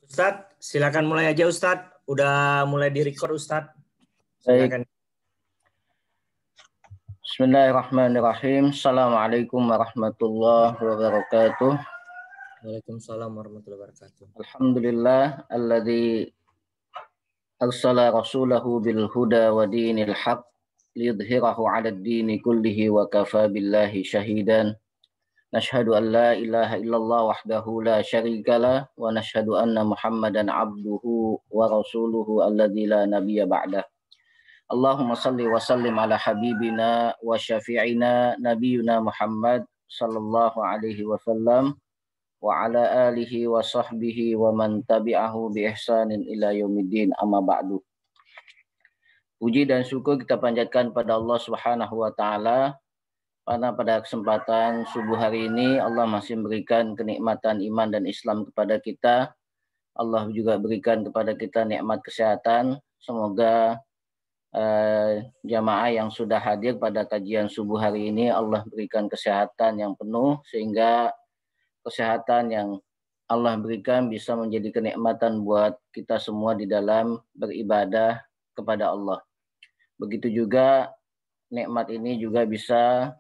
Ustadz, silakan mulai aja Ustadz. Udah mulai di-record Ustadz. Baik. Silakan. Bismillahirrahmanirrahim. Assalamualaikum warahmatullahi wabarakatuh. Waalaikumsalam warahmatullahi wabarakatuh. Alhamdulillah alladzi arsala rasulahu bil huda wa dinil haq liyudhhirahu 'ala ad-dini kullihi wa kafa billahi shahidan. Nashhadu an la ilaha illallah wahdahu la syarika lah wa nashhadu anna Muhammadan 'abduhu wa rasuluhu alladzi la nabiyya ba'dah. Allahumma salli wa sallim ala habibina wa syafi'ina nabiyuna Muhammad sallallahu alaihi wasallam wa ala alihi wa sahbihi wa man tabi'ahu bi ihsanin ila yaumiddin, amma ba'du. Puji dan syukur kita panjatkan pada Allah Subhanahu wa taala karena pada kesempatan subuh hari ini Allah masih memberikan kenikmatan iman dan Islam kepada kita. Allah juga berikan kepada kita nikmat kesehatan. Semoga jamaah yang sudah hadir pada kajian subuh hari ini Allah berikan kesehatan yang penuh sehingga kesehatan yang Allah berikan bisa menjadi kenikmatan buat kita semua di dalam beribadah kepada Allah. Begitu juga nikmat ini juga bisa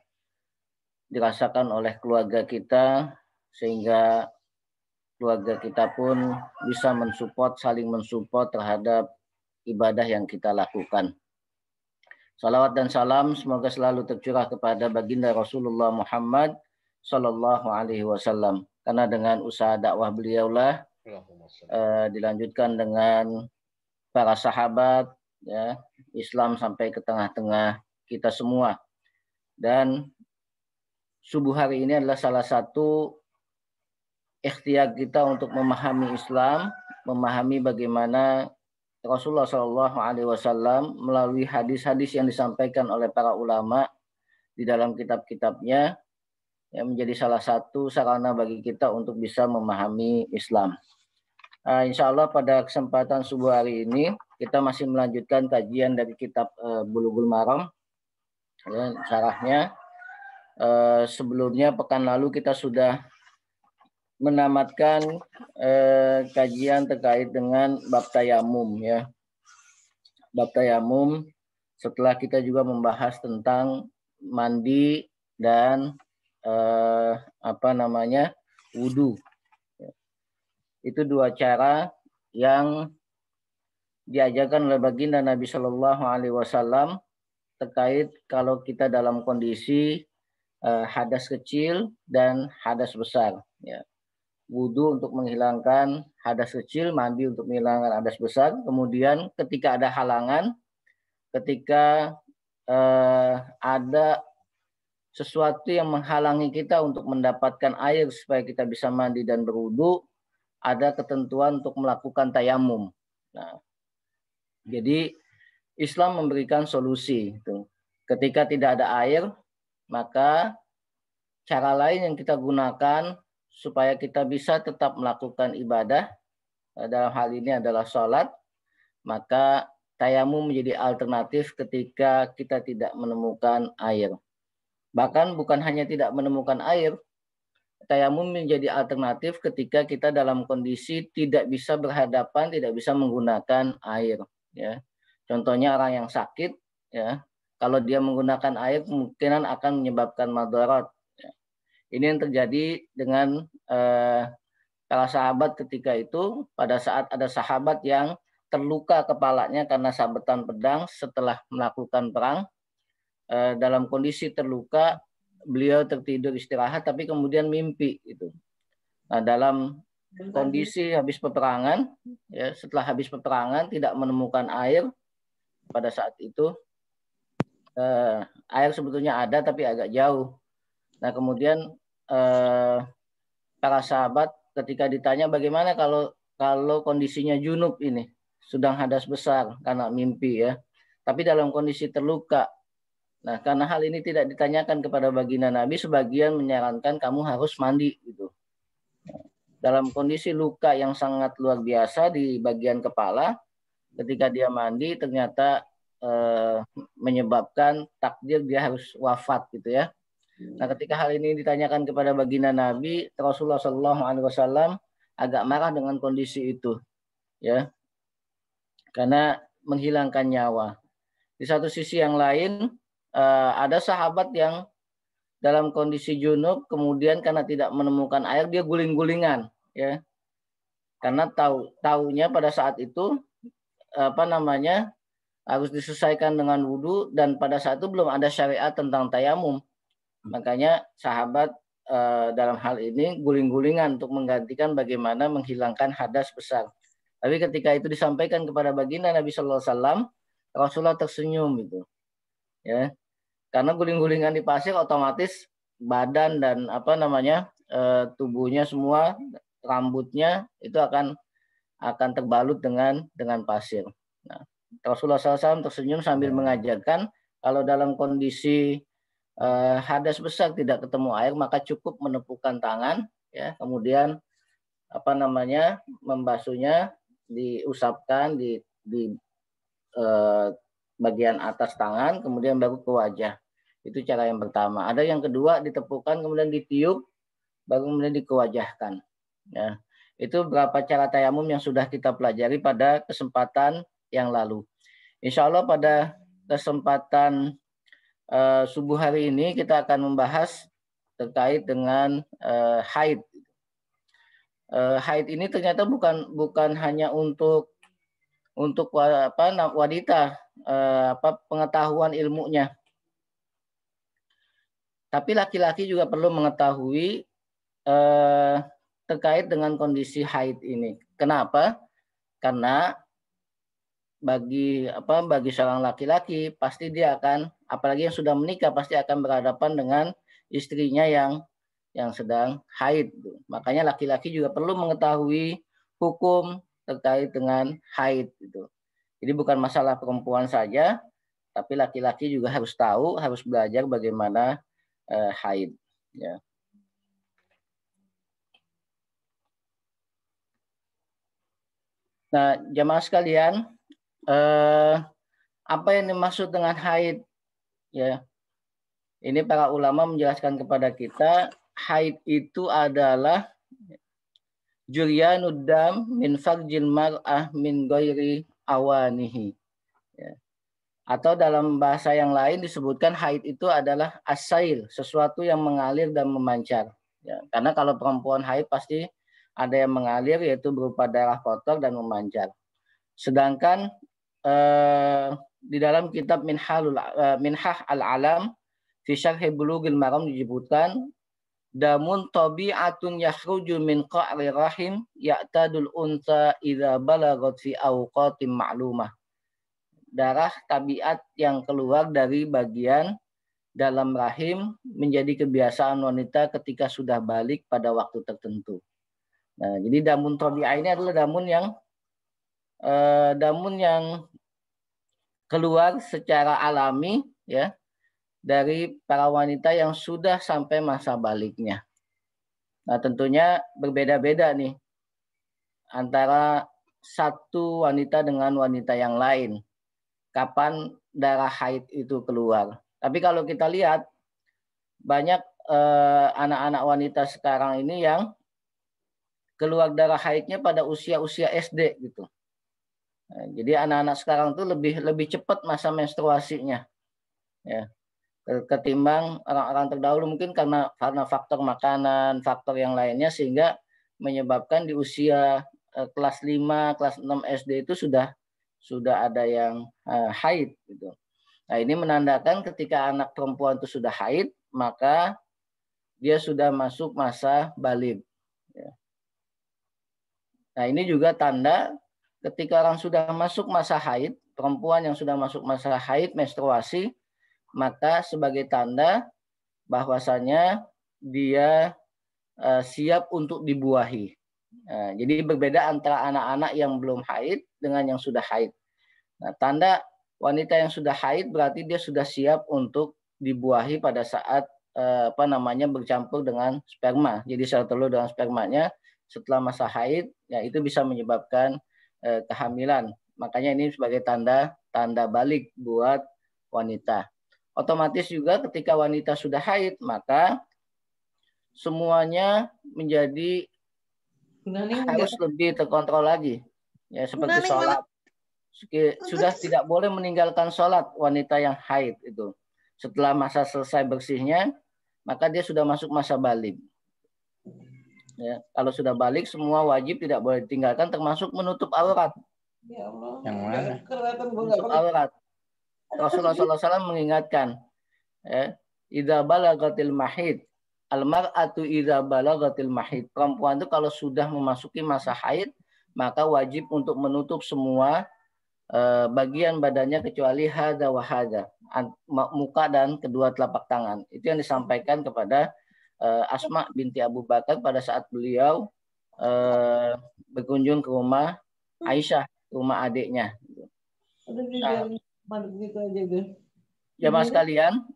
dirasakan oleh keluarga kita sehingga keluarga kita pun bisa mensupport, saling mensupport terhadap ibadah yang kita lakukan. Salawat dan salam semoga selalu tercurah kepada baginda Rasulullah Muhammad Sallallahu Alaihi Wasallam. Karena dengan usaha dakwah beliaulah dilanjutkan dengan para sahabat, ya, Islam sampai ke tengah-tengah kita semua. Dan subuh hari ini adalah salah satu ikhtiar kita untuk memahami Islam, memahami bagaimana Rasulullah Shallallahu Alaihi Wasallam melalui hadis-hadis yang disampaikan oleh para ulama di dalam kitab-kitabnya yang menjadi salah satu sarana bagi kita untuk bisa memahami Islam. Insya Allah pada kesempatan subuh hari ini kita masih melanjutkan kajian dari kitab Bulughul Maram, ya, syarahnya. Sebelumnya pekan lalu kita sudah menamatkan kajian terkait dengan bab tayamum, ya. Bab tayamum setelah kita juga membahas tentang mandi dan wudu. Itu dua cara yang diajarkan oleh baginda Nabi Shallallahu Alaihi Wasallam terkait kalau kita dalam kondisi hadas kecil dan hadas besar, ya. Wudu untuk menghilangkan hadas kecil, mandi untuk menghilangkan hadas besar. Kemudian ketika ada halangan, ketika ada sesuatu yang menghalangi kita untuk mendapatkan air supaya kita bisa mandi dan berwudu, ada ketentuan untuk melakukan tayamum. Nah, jadi Islam memberikan solusi. Ketika tidak ada air, maka cara lain yang kita gunakan supaya kita bisa tetap melakukan ibadah, dalam hal ini adalah sholat, maka tayamum menjadi alternatif ketika kita tidak menemukan air. Bahkan bukan hanya tidak menemukan air, tayamum menjadi alternatif ketika kita dalam kondisi tidak bisa berhadapan, tidak bisa menggunakan air, ya. Contohnya orang yang sakit, ya, kalau dia menggunakan air kemungkinan akan menyebabkan madarat. Ya. Ini yang terjadi dengan para sahabat ketika itu, pada saat ada sahabat yang terluka kepalanya karena sabetan pedang setelah melakukan perang. Dalam kondisi terluka, beliau tertidur istirahat tapi kemudian mimpi itu. Nah, dalam kondisi habis peperangan, ya, setelah habis peperangan tidak menemukan air pada saat itu. Air sebetulnya ada tapi agak jauh. Nah, kemudian para sahabat ketika ditanya bagaimana kalau kondisinya junub ini, sedang hadas besar karena mimpi, ya, tapi dalam kondisi terluka. Nah, karena hal ini tidak ditanyakan kepada baginda Nabi, sebagian menyarankan kamu harus mandi gitu. Dalam kondisi luka yang sangat luar biasa di bagian kepala, ketika dia mandi ternyata menyebabkan takdir dia harus wafat gitu, ya. Nah, ketika hal ini ditanyakan kepada baginda Nabi, Rasulullah Shallallahu Alaihi Wasallam agak marah dengan kondisi itu, ya, karena menghilangkan nyawa. Di satu sisi yang lain, ada sahabat yang dalam kondisi junub, kemudian karena tidak menemukan air, dia guling-gulingan, ya, karena taunya pada saat itu harus diselesaikan dengan wudhu, dan pada saat itu belum ada syariat tentang tayamum. Makanya sahabat dalam hal ini guling-gulingan untuk menggantikan bagaimana menghilangkan hadas besar. Tapi ketika itu disampaikan kepada baginda Nabi Sallallahu Alaihi Wasallam, Rasulullah tersenyum gitu, ya, karena guling-gulingan di pasir otomatis badan dan tubuhnya semua, rambutnya itu akan terbalut dengan pasir. Nah, Rasulullah SAW tersenyum sambil mengajarkan kalau dalam kondisi hadas besar tidak ketemu air, maka cukup menepukkan tangan, ya, kemudian membasuhnya, diusapkan di bagian atas tangan, kemudian baru ke wajah. Itu cara yang pertama. Ada yang kedua, ditepukkan kemudian ditiup, baru kemudian dikewajahkan. Ya. Itu beberapa cara tayamum yang sudah kita pelajari pada kesempatan yang lalu. Insya Allah pada kesempatan subuh hari ini kita akan membahas terkait dengan haid. Haid ini ternyata bukan hanya untuk wanita, pengetahuan ilmunya, tapi laki-laki juga perlu mengetahui terkait dengan kondisi haid ini. Kenapa? Karena bagi seorang laki-laki pasti dia akan, apalagi yang sudah menikah, pasti akan berhadapan dengan istrinya yang sedang haid. Makanya laki-laki juga perlu mengetahui hukum terkait dengan haid itu. Jadi bukan masalah perempuan saja, tapi laki-laki juga harus tahu, harus belajar bagaimana haid. Ya. Nah, jamaah sekalian, apa yang dimaksud dengan haid? Ya, ini para ulama menjelaskan kepada kita, haid itu adalah juryanud dam min farjil mar'ah min ghairi awanihi. Ya. Atau dalam bahasa yang lain disebutkan haid itu adalah asail, sesuatu yang mengalir dan memancar. Ya. Karena kalau perempuan haid pasti ada yang mengalir, yaitu berupa darah kotor dan memancar. Sedangkan di dalam kitab Minhah al-Alam fi Syarh Bulughil Maram disebutkan, damun tabi'atun yakhruju min qa'ri rahim ya'tadul unsa idza balagat fi awqatin ma'lumah. Darah tabiat yang keluar dari bagian dalam rahim menjadi kebiasaan wanita ketika sudah balik pada waktu tertentu. Nah, jadi damun tabi'ah ini adalah damun yang keluar secara alami, ya, dari para wanita yang sudah sampai masa baliknya. Nah, tentunya berbeda-beda nih antara satu wanita dengan wanita yang lain, kapan darah haid itu keluar. Tapi kalau kita lihat, banyak anak-anak wanita sekarang ini yang keluar darah haidnya pada usia-usia SD gitu. Nah, jadi anak-anak sekarang tuh lebih cepat masa menstruasinya, ya, ketimbang orang-orang terdahulu, mungkin karena faktor makanan, faktor yang lainnya, sehingga menyebabkan di usia kelas 5, kelas 6 SD itu sudah ada yang haid gitu. Nah, ini menandakan ketika anak perempuan itu sudah haid, maka dia sudah masuk masa baligh. Ya. Nah, ini juga tanda ketika orang sudah masuk masa haid, perempuan yang sudah masuk masa haid, menstruasi, maka sebagai tanda bahwasanya dia siap untuk dibuahi. Nah, jadi berbeda antara anak-anak yang belum haid dengan yang sudah haid. Nah, tanda wanita yang sudah haid berarti dia sudah siap untuk dibuahi pada saat bercampur dengan sperma. Jadi sel telur dengan spermanya setelah masa haid, ya, itu bisa menyebabkan kehamilan. Makanya ini sebagai tanda balik buat wanita. Otomatis juga ketika wanita sudah haid, maka semuanya menjadi harus lebih terkontrol lagi. Ya, seperti sholat. Sudah tidak boleh meninggalkan sholat wanita yang haid itu. Setelah masa selesai bersihnya, maka dia sudah masuk masa balik. Ya, kalau sudah balik, semua wajib tidak boleh ditinggalkan, termasuk menutup aurat. Ya Allah. Yang mana? Menutup aurat. Rasulullah SAW mengingatkan, idza balagatil mahid, almar'atu idza balagatil mahid. Perempuan itu kalau sudah memasuki masa haid, maka wajib untuk menutup semua bagian badannya kecuali hada wa hada, muka dan kedua telapak tangan. Itu yang disampaikan kepada Asma binti Abu Bakar pada saat beliau berkunjung ke rumah Aisyah, rumah adiknya. Jamaah sekalian,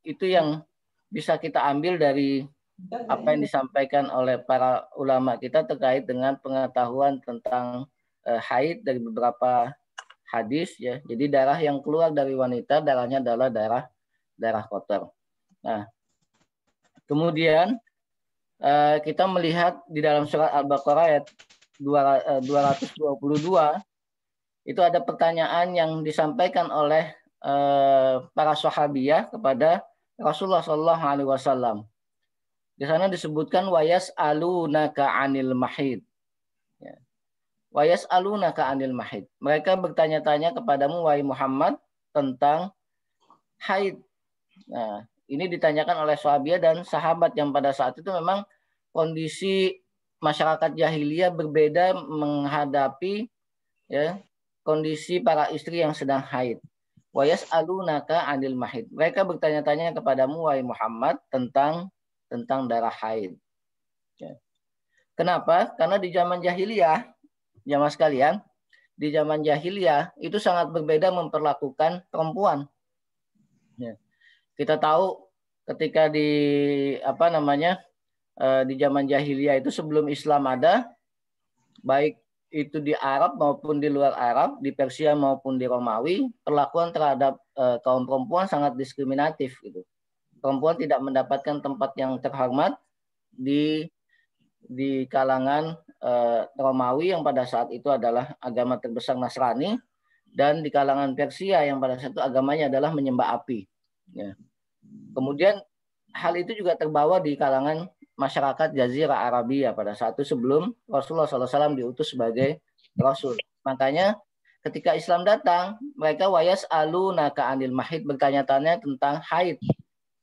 itu yang bisa kita ambil dari apa yang disampaikan oleh para ulama kita terkait dengan pengetahuan tentang haid dari beberapa hadis, ya. Jadi darah yang keluar dari wanita, darahnya adalah darah kotor. Nah, kemudian kita melihat di dalam surat Al-Baqarah ayat 222 itu ada pertanyaan yang disampaikan oleh para sahabiyah kepada Rasulullah Shallallahu Alaihi Wasallam. Di sana disebutkan wayas alunaka anil mahid. Wayas alunaka anil mahid. Mereka bertanya-tanya kepadamu wahai Muhammad tentang haid. Nah, ini ditanyakan oleh sahabiah dan sahabat yang pada saat itu memang kondisi masyarakat jahiliyah berbeda menghadapi, ya, kondisi para istri yang sedang haid. Wayas alunaka anil mahid. Mereka bertanya-tanya kepadamu wahai Muhammad tentang darah haid. Ya. Kenapa? Karena di zaman jahiliyah, jamaah sekalian, di zaman jahiliyah itu sangat berbeda memperlakukan perempuan. Ya. Kita tahu ketika di di zaman jahiliyah itu sebelum Islam ada, baik itu di Arab maupun di luar Arab, di Persia maupun di Romawi, perlakuan terhadap kaum perempuan sangat diskriminatif gitu. Perempuan tidak mendapatkan tempat yang terhormat di kalangan Romawi yang pada saat itu adalah agama terbesar Nasrani, dan di kalangan Persia yang pada saat itu agamanya adalah menyembah api. Ya. Kemudian hal itu juga terbawa di kalangan masyarakat Jazirah Arabia pada saat itu sebelum Rasulullah SAW diutus sebagai Rasul. Makanya ketika Islam datang, mereka wayas alunaka anil mahid, bertanya-tanya tentang haid.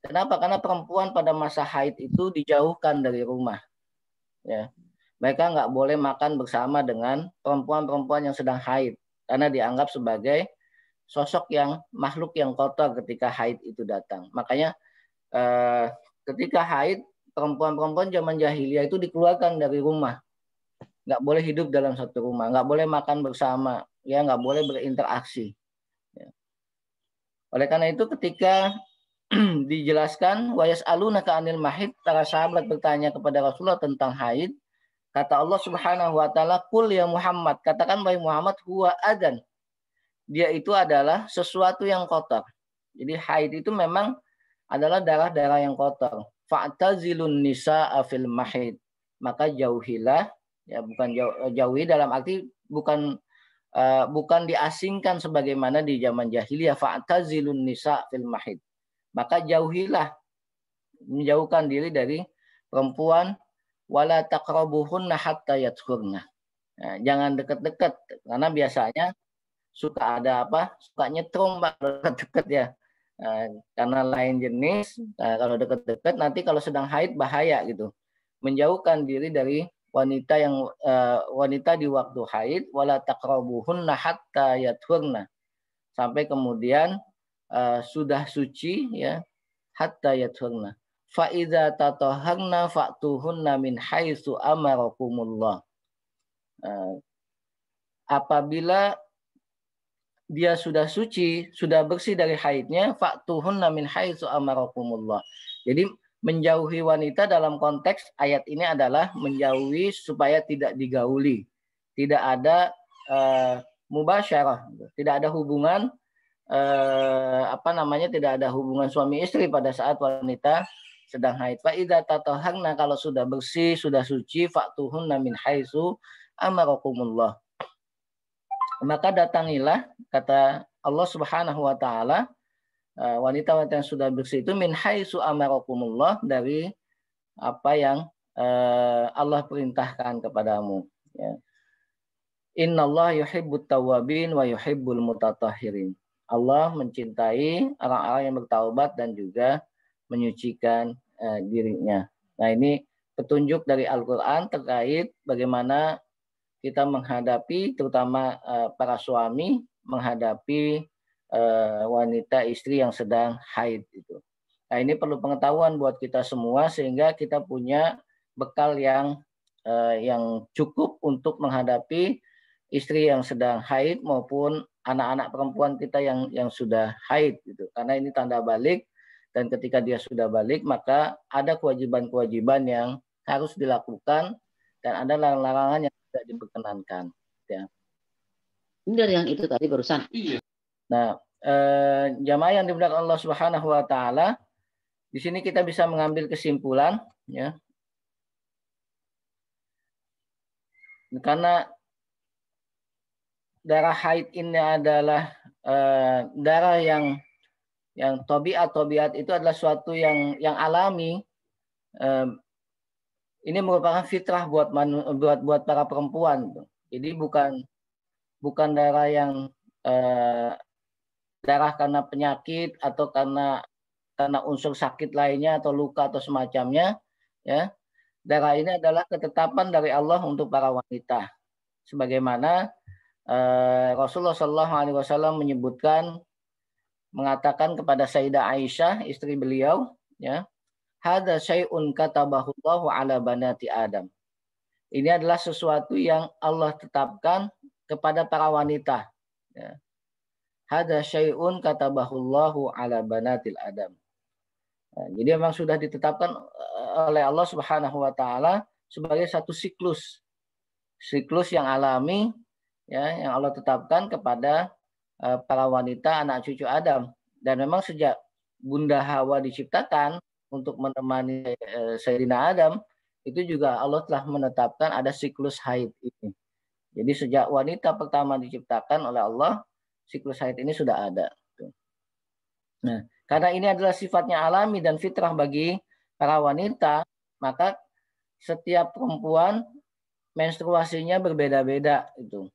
Kenapa? Karena perempuan pada masa haid itu dijauhkan dari rumah. Ya. Mereka nggak boleh makan bersama dengan perempuan-perempuan yang sedang haid karena dianggap sebagai sosok yang makhluk yang kotor ketika haid itu datang. Makanya ketika haid, perempuan-perempuan zaman jahiliyah itu dikeluarkan dari rumah, nggak boleh hidup dalam satu rumah, nggak boleh makan bersama, ya, nggak boleh berinteraksi. Ya. Oleh karena itu ketika dijelaskan wayas alunaka anil mahid, para sahabat bertanya kepada Rasulullah tentang haid, kata Allah Subhanahu wa taala, "Qul ya Muhammad," katakan wahai Muhammad, huwa adan. Dia itu adalah sesuatu yang kotor. Jadi haid itu memang adalah darah-darah yang kotor. Fa'tazilun nisa'a fil mahid. Maka jauhilah, ya, bukan jauhi dalam arti bukan diasingkan sebagaimana di zaman jahiliyah. Fa'tazilun nisa' fil mahid. Maka jauhilah, menjauhkan diri dari perempuan, wala taqrabuhunna hatta yatahurna. Nah, jangan dekat-dekat karena biasanya suka ada suka nyetrum dekat-dekat, ya. Karena lain jenis, kalau dekat-dekat nanti kalau sedang haid bahaya gitu. Menjauhkan diri dari wanita yang wanita di waktu haid, wala taqrabuhunna hatta yatahurna. Sampai kemudian sudah suci, ya, hatta yatahurna. Fa idza tatahharna fa'tuhunna min haitsu amarakumullah. Apabila dia sudah suci, sudah bersih dari haidnya, fa'tuhunna min haitsu amarakumullah. Jadi menjauhi wanita dalam konteks ayat ini adalah menjauhi supaya tidak digauli, tidak ada mubasyarah, tidak ada hubungan tidak ada hubungan suami istri pada saat wanita sedang haid. Fa idza tatahharna, kalau sudah bersih, sudah suci, fa'tuhunna min haitsu amarakumullah. Maka datangilah, kata Allah Subhanahu wa taala, wanita-wanita yang sudah bersih itu min haitsu amarakumullah, dari apa yang Allah perintahkan kepadamu, ya. Innallaha yuhibbut tawwabin wa yuhibbul mutatahhirin. Allah mencintai orang-orang yang bertaubat dan juga menyucikan dirinya. Nah, ini petunjuk dari Al-Qur'an terkait bagaimana kita menghadapi, terutama para suami menghadapi wanita istri yang sedang haid itu. Nah, ini perlu pengetahuan buat kita semua sehingga kita punya bekal yang cukup untuk menghadapi istri yang sedang haid maupun anak-anak perempuan kita yang sudah haid gitu. Karena ini tanda balik, dan ketika dia sudah balik maka ada kewajiban-kewajiban yang harus dilakukan dan ada larangan-larangan yang tidak diperkenankan, ya. Ini dari yang itu tadi barusan. Nah, jamaah yang dimuliakan Allah Subhanahu wa taala, di sini kita bisa mengambil kesimpulan, ya. Karena darah haid ini adalah darah yang tobiat itu adalah suatu yang alami. Ini merupakan fitrah buat para perempuan. Jadi bukan darah yang darah karena penyakit atau karena unsur sakit lainnya atau luka atau semacamnya, ya. Darah ini adalah ketetapan dari Allah untuk para wanita. Sebagaimana Rasulullah SAW mengatakan kepada Sayyidah Aisyah, istri beliau, ya, hadza syai'un katabahullahu ala banati Adam. Ini adalah sesuatu yang Allah tetapkan kepada para wanita, ya. Hadza syai'un katabahullahu ala banatil Adam. Nah, jadi memang sudah ditetapkan oleh Allah Subhanahu wa taala sebagai satu siklus yang alami, ya, yang Allah tetapkan kepada para wanita anak cucu Adam. Dan memang sejak Bunda Hawa diciptakan untuk menemani Sayyidina Adam, itu juga Allah telah menetapkan ada siklus haid ini. Jadi sejak wanita pertama diciptakan oleh Allah, siklus haid ini sudah ada. Nah, karena ini adalah sifatnya alami dan fitrah bagi para wanita, maka setiap perempuan menstruasinya berbeda-beda itu.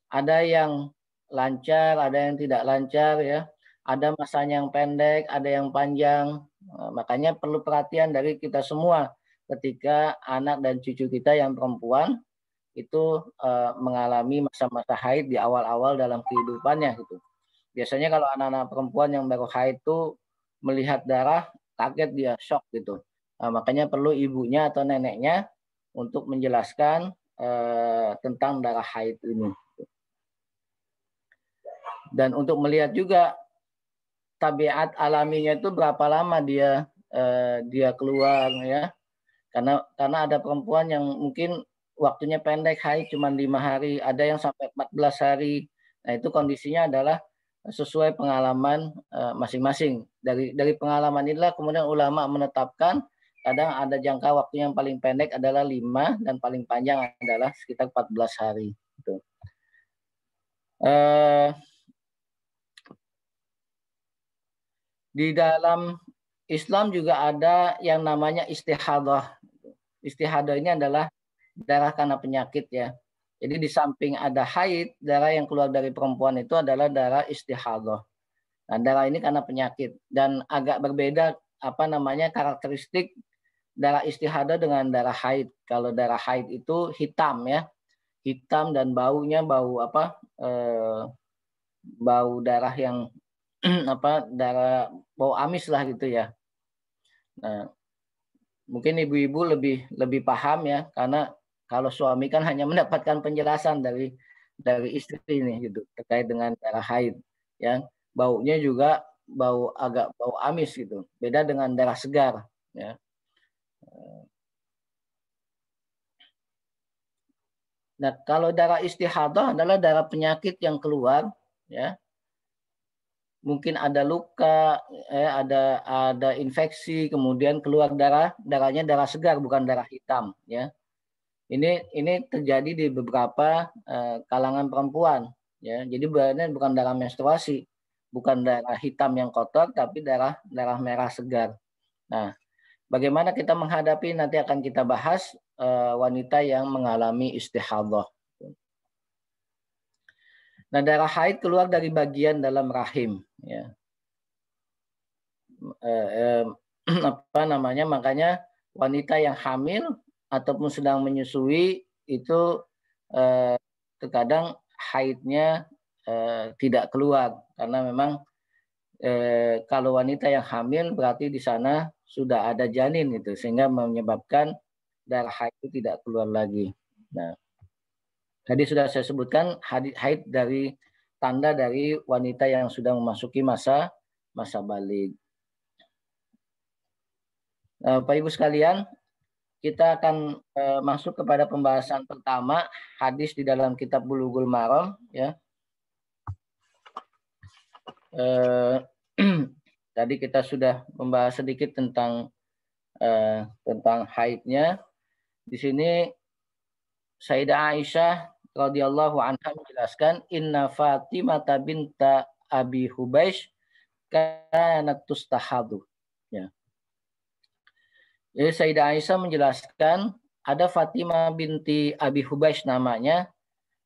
Ada yang lancar, ada yang tidak lancar, ya. Ada masanya yang pendek, ada yang panjang. Makanya perlu perhatian dari kita semua ketika anak dan cucu kita yang perempuan itu mengalami masa-masa haid di awal-awal dalam kehidupannya gitu. Biasanya kalau anak-anak perempuan yang baru haid itu melihat darah, kaget dia, shock gitu. Nah, makanya perlu ibunya atau neneknya untuk menjelaskan tentang darah haid ini. Dan untuk melihat juga tabiat alaminya itu berapa lama dia keluar, ya. Karena ada perempuan yang mungkin waktunya pendek, haid cuma 5 hari, ada yang sampai 14 hari. Nah, itu kondisinya adalah sesuai pengalaman masing-masing. Dari pengalaman inilah kemudian ulama menetapkan kadang ada jangka waktu yang paling pendek adalah 5 dan paling panjang adalah sekitar 14 hari. Gitu. Di dalam Islam juga ada yang namanya istihadah. Istihadah ini adalah darah karena penyakit, ya. Jadi di samping ada haid, darah yang keluar dari perempuan itu adalah darah istihadah. Nah, darah ini karena penyakit dan agak berbeda karakteristik darah istihadah dengan darah haid. Kalau darah haid itu hitam, ya. Hitam dan baunya bau darah yang darah bau amis lah gitu, ya. Nah, mungkin ibu-ibu lebih paham, ya, karena kalau suami kan hanya mendapatkan penjelasan dari istri ini gitu terkait dengan darah haid, ya. Baunya juga agak bau amis gitu. Beda dengan darah segar, ya. Nah, kalau darah istihadah adalah darah penyakit yang keluar, ya. mungkin ada luka, ada infeksi, kemudian keluar darahnya darah segar bukan darah hitam, ya. Ini terjadi di beberapa kalangan perempuan, ya. Jadi bukan darah menstruasi, bukan darah hitam yang kotor, tapi darah merah segar. Nah, bagaimana kita menghadapi, nanti akan kita bahas wanita yang mengalami istihadhah. Nah, darah haid keluar dari bagian dalam rahim, ya. Makanya wanita yang hamil ataupun sedang menyusui itu terkadang haidnya tidak keluar, karena memang kalau wanita yang hamil berarti di sana sudah ada janin itu, sehingga menyebabkan darah haid itu tidak keluar lagi. Nah, tadi sudah saya sebutkan haid dari tanda dari wanita yang sudah memasuki masa baligh. Bapak Ibu sekalian, kita akan masuk kepada pembahasan pertama, hadis di dalam kitab Bulughul Maram, ya. Tadi kita sudah membahas sedikit tentang haidnya. Di sini Sayyidah Aisyah radhiyallahu anha menjelaskan, inna Fatimah binta Abi Hubaish kanat tustahadu. Ya. Jadi Sayyidah Aisyah menjelaskan ada Fatimah binti Abi Hubaish namanya,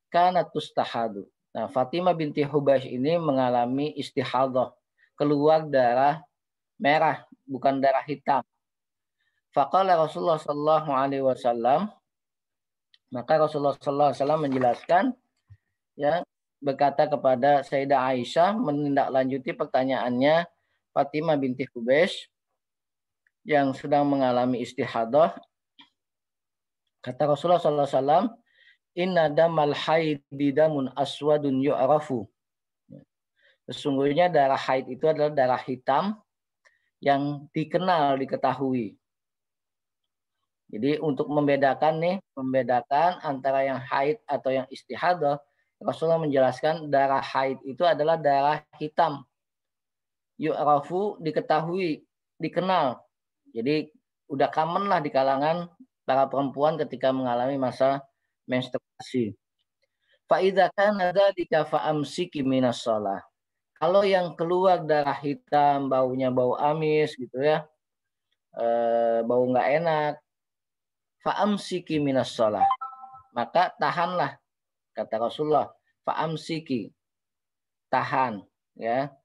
kanat tustahadu. Nah, Fatimah binti Hubaish ini mengalami istihadhah, keluar darah merah, bukan darah hitam. Faqala Rasulullah sallallahu alaihi wasallam, maka Rasulullah sallallahu alaihi wasallam menjelaskan, ya, berkata kepada Sayyidah Aisyah menindaklanjuti pertanyaannya Fatimah binti Hubaish yang sedang mengalami istihadhah. Kata Rasulullah sallallahu alaihi wasallam, inna damal haidi damun aswadun yu'rafu. Sesungguhnya darah haid itu adalah darah hitam yang diketahui. Jadi untuk membedakan antara yang haid atau yang istihadhah, Rasulullah menjelaskan darah haid itu adalah darah hitam. Yu'rafu, diketahui, dikenal. Jadi udah common lah di kalangan para perempuan ketika mengalami masa menstruasi. Fa idza kana dzalika fa amsiki minas shalah. Kalau yang keluar darah hitam, baunya bau amis gitu ya, bau nggak enak, fa amsiki minas shalah, maka tahanlah, kata Rasulullah, fa amsiki, tahan, ya,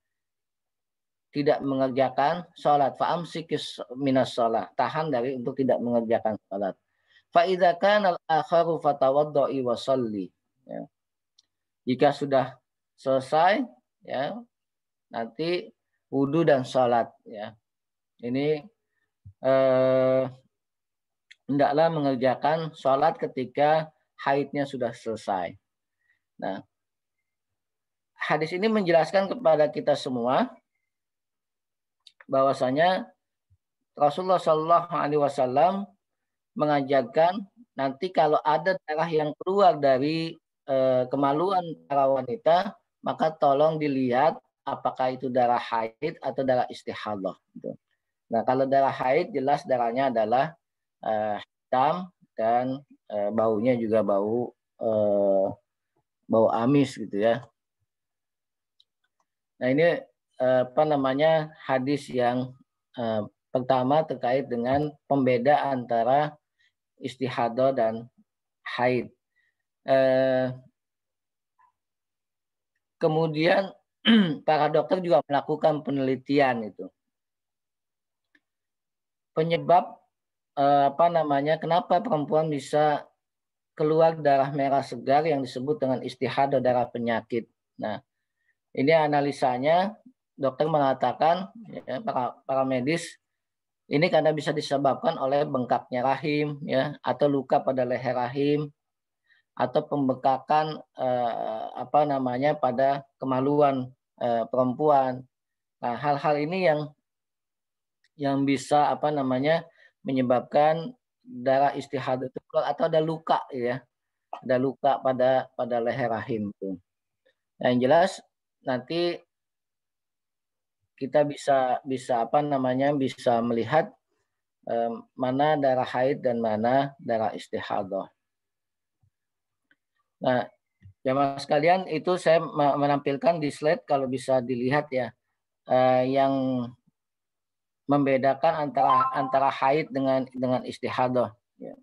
tidak mengerjakan sholat, fa amsiki minas shalah, tahan dari untuk tidak mengerjakan sholat. Fa idza kana al-akharu fatawadda'i wa shalli. Ya. Jika sudah selesai, ya, nanti wudu dan sholat, ya. Ini hendaklah mengerjakan sholat ketika haidnya sudah selesai. Nah, hadis ini menjelaskan kepada kita semua bahwasanya Rasulullah Shallallahu Alaihi Wasallam mengajarkan nanti kalau ada darah yang keluar dari kemaluan para wanita, maka tolong dilihat apakah itu darah haid atau darah istihadhah. Nah, kalau darah haid jelas darahnya adalah hitam dan baunya juga bau amis gitu ya. Nah, ini hadis yang pertama terkait dengan pembeda antara istihadhah dan haid. Kemudian para dokter juga melakukan penelitian itu. Penyebab kenapa perempuan bisa keluar darah merah segar yang disebut dengan istihadhah, darah penyakit. Nah, ini analisanya dokter mengatakan, ya, para medis, ini karena bisa disebabkan oleh bengkaknya rahim, ya, atau luka pada leher rahim, atau pembekakan pada kemaluan perempuan. Nah, hal-hal ini yang bisa menyebabkan darah istihadhah itu keluar, atau ada luka, ya, ada luka pada leher rahim itu. Nah, yang jelas nanti kita bisa apa namanya bisa melihat mana darah haid dan mana darah istihadah. Nah, jamaah sekalian, itu saya menampilkan di slide kalau bisa dilihat ya, yang membedakan antara haid dengan istihadah. Ya.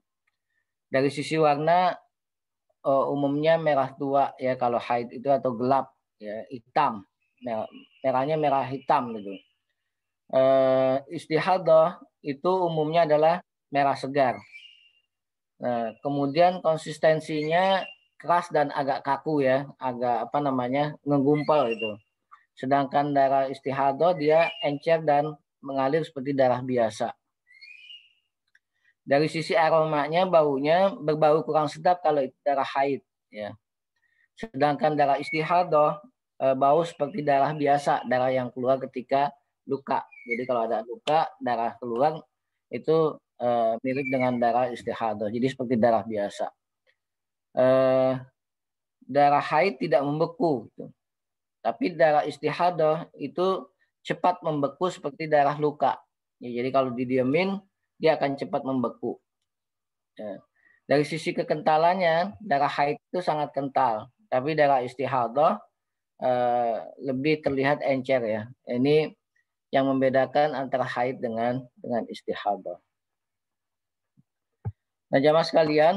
Dari sisi warna umumnya merah tua ya kalau haid itu, atau gelap ya, hitam. Merahnya merah hitam gitu. Istihadah itu umumnya adalah merah segar. Nah, kemudian konsistensinya keras dan agak kaku ya, agak apa namanya ngegumpal itu. Sedangkan darah istihadah dia encer dan mengalir seperti darah biasa. Dari sisi aromanya, baunya berbau kurang sedap kalau itu darah haid ya. Sedangkan darah istihadah bau seperti darah biasa, darah yang keluar ketika luka. Jadi kalau ada luka, darah keluar itu mirip dengan darah istihadah. Jadi seperti darah biasa. Darah haid tidak membeku, gitu. Tapi darah istihadah itu cepat membeku seperti darah luka. Ya, jadi kalau didiemin, dia akan cepat membeku. Ya. Dari sisi kekentalannya, darah haid itu sangat kental. Tapi darah istihadah lebih terlihat encer ya. Ini yang membedakan antara haid dengan istihadah. Nah, jamaah sekalian,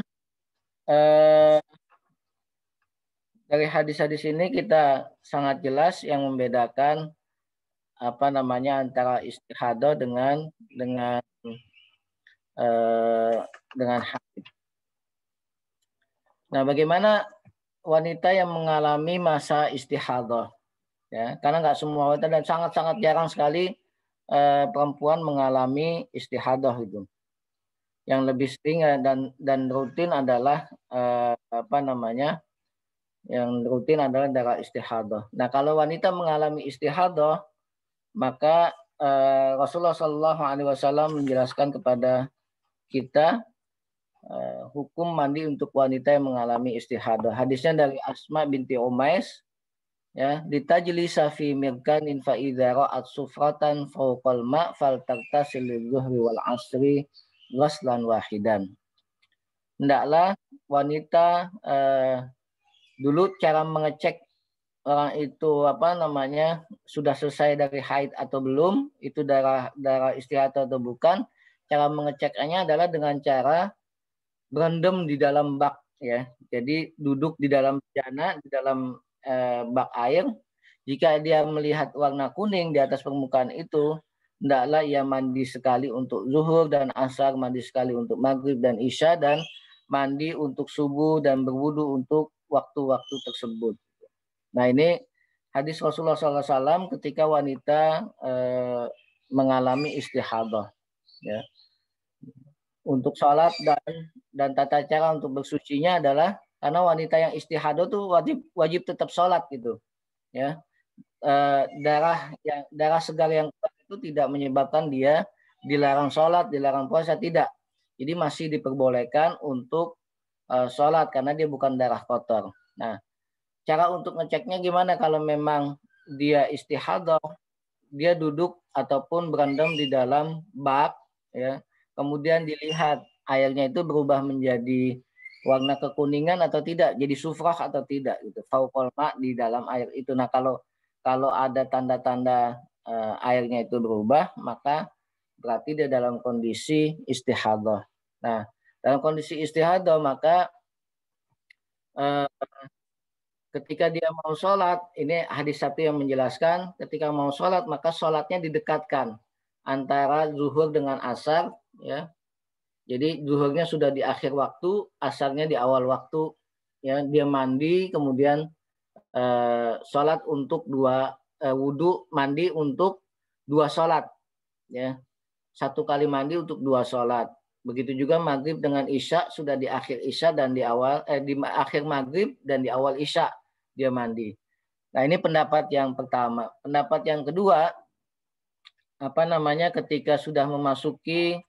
dari hadis-hadis ini kita sangat jelas yang membedakan apa namanya antara istihadah dengan haid. Nah, bagaimana wanita yang mengalami masa istihadah? Ya, karena nggak semua wanita dan sangat-sangat jarang sekali perempuan mengalami istihadah itu. Yang lebih sering dan rutin adalah apa namanya? Yang rutin adalah darah istihadah. Nah, kalau wanita mengalami istihadah, maka Rasulullah SAW menjelaskan kepada kita hukum mandi untuk wanita yang mengalami istihadah. Hadisnya dari Asma binti Umais, ya, ditajlisa fi mirkanin fa idza ra'at sufratan fawqal ma' faltagtasil lidzuhri wal asri ghaslan wahidan. Hendaklah wanita dulu cara mengecek orang itu apa namanya sudah selesai dari haid atau belum, itu darah istihadah atau bukan. Cara mengeceknya adalah dengan cara berendam di dalam bak ya. Jadi duduk di dalam bejana, di dalam bak air. Jika dia melihat warna kuning di atas permukaan itu, hendaklah ia mandi sekali untuk zuhur dan asar, mandi sekali untuk maghrib dan isya, dan mandi untuk subuh dan berwudu untuk waktu-waktu tersebut. Nah, ini hadis Rasulullah SAW ketika wanita mengalami istihadah. Ya. Untuk sholat dan tata cara untuk bersucinya adalah karena wanita yang istihadah tuh wajib tetap sholat gitu. Ya. Darah segar yang kuat itu tidak menyebabkan dia dilarang sholat, dilarang puasa, tidak. Jadi masih diperbolehkan untuk sholat karena dia bukan darah kotor. Nah, cara untuk ngeceknya gimana kalau memang dia istihadah, dia duduk ataupun berendam di dalam bak, ya, kemudian dilihat airnya itu berubah menjadi warna kekuningan atau tidak, jadi sufrah atau tidak, gitu. Fauqal ma' di dalam air itu. Nah, kalau ada tanda-tanda airnya itu berubah, maka berarti dia dalam kondisi istihadah. Nah, dalam kondisi istihadah maka ketika dia mau sholat, ini hadis satu yang menjelaskan, ketika mau sholat maka sholatnya didekatkan antara zuhur dengan asar, ya. Jadi zuhurnya sudah di akhir waktu, asarnya di awal waktu, ya. Dia mandi, kemudian sholat untuk wudu, mandi untuk 2 sholat, ya. 1 kali mandi untuk 2 sholat. Begitu juga maghrib dengan isya, sudah di akhir isya dan di akhir maghrib dan di awal isya dia mandi. Nah, ini pendapat yang pertama. Pendapat yang kedua, apa namanya, ketika sudah memasuki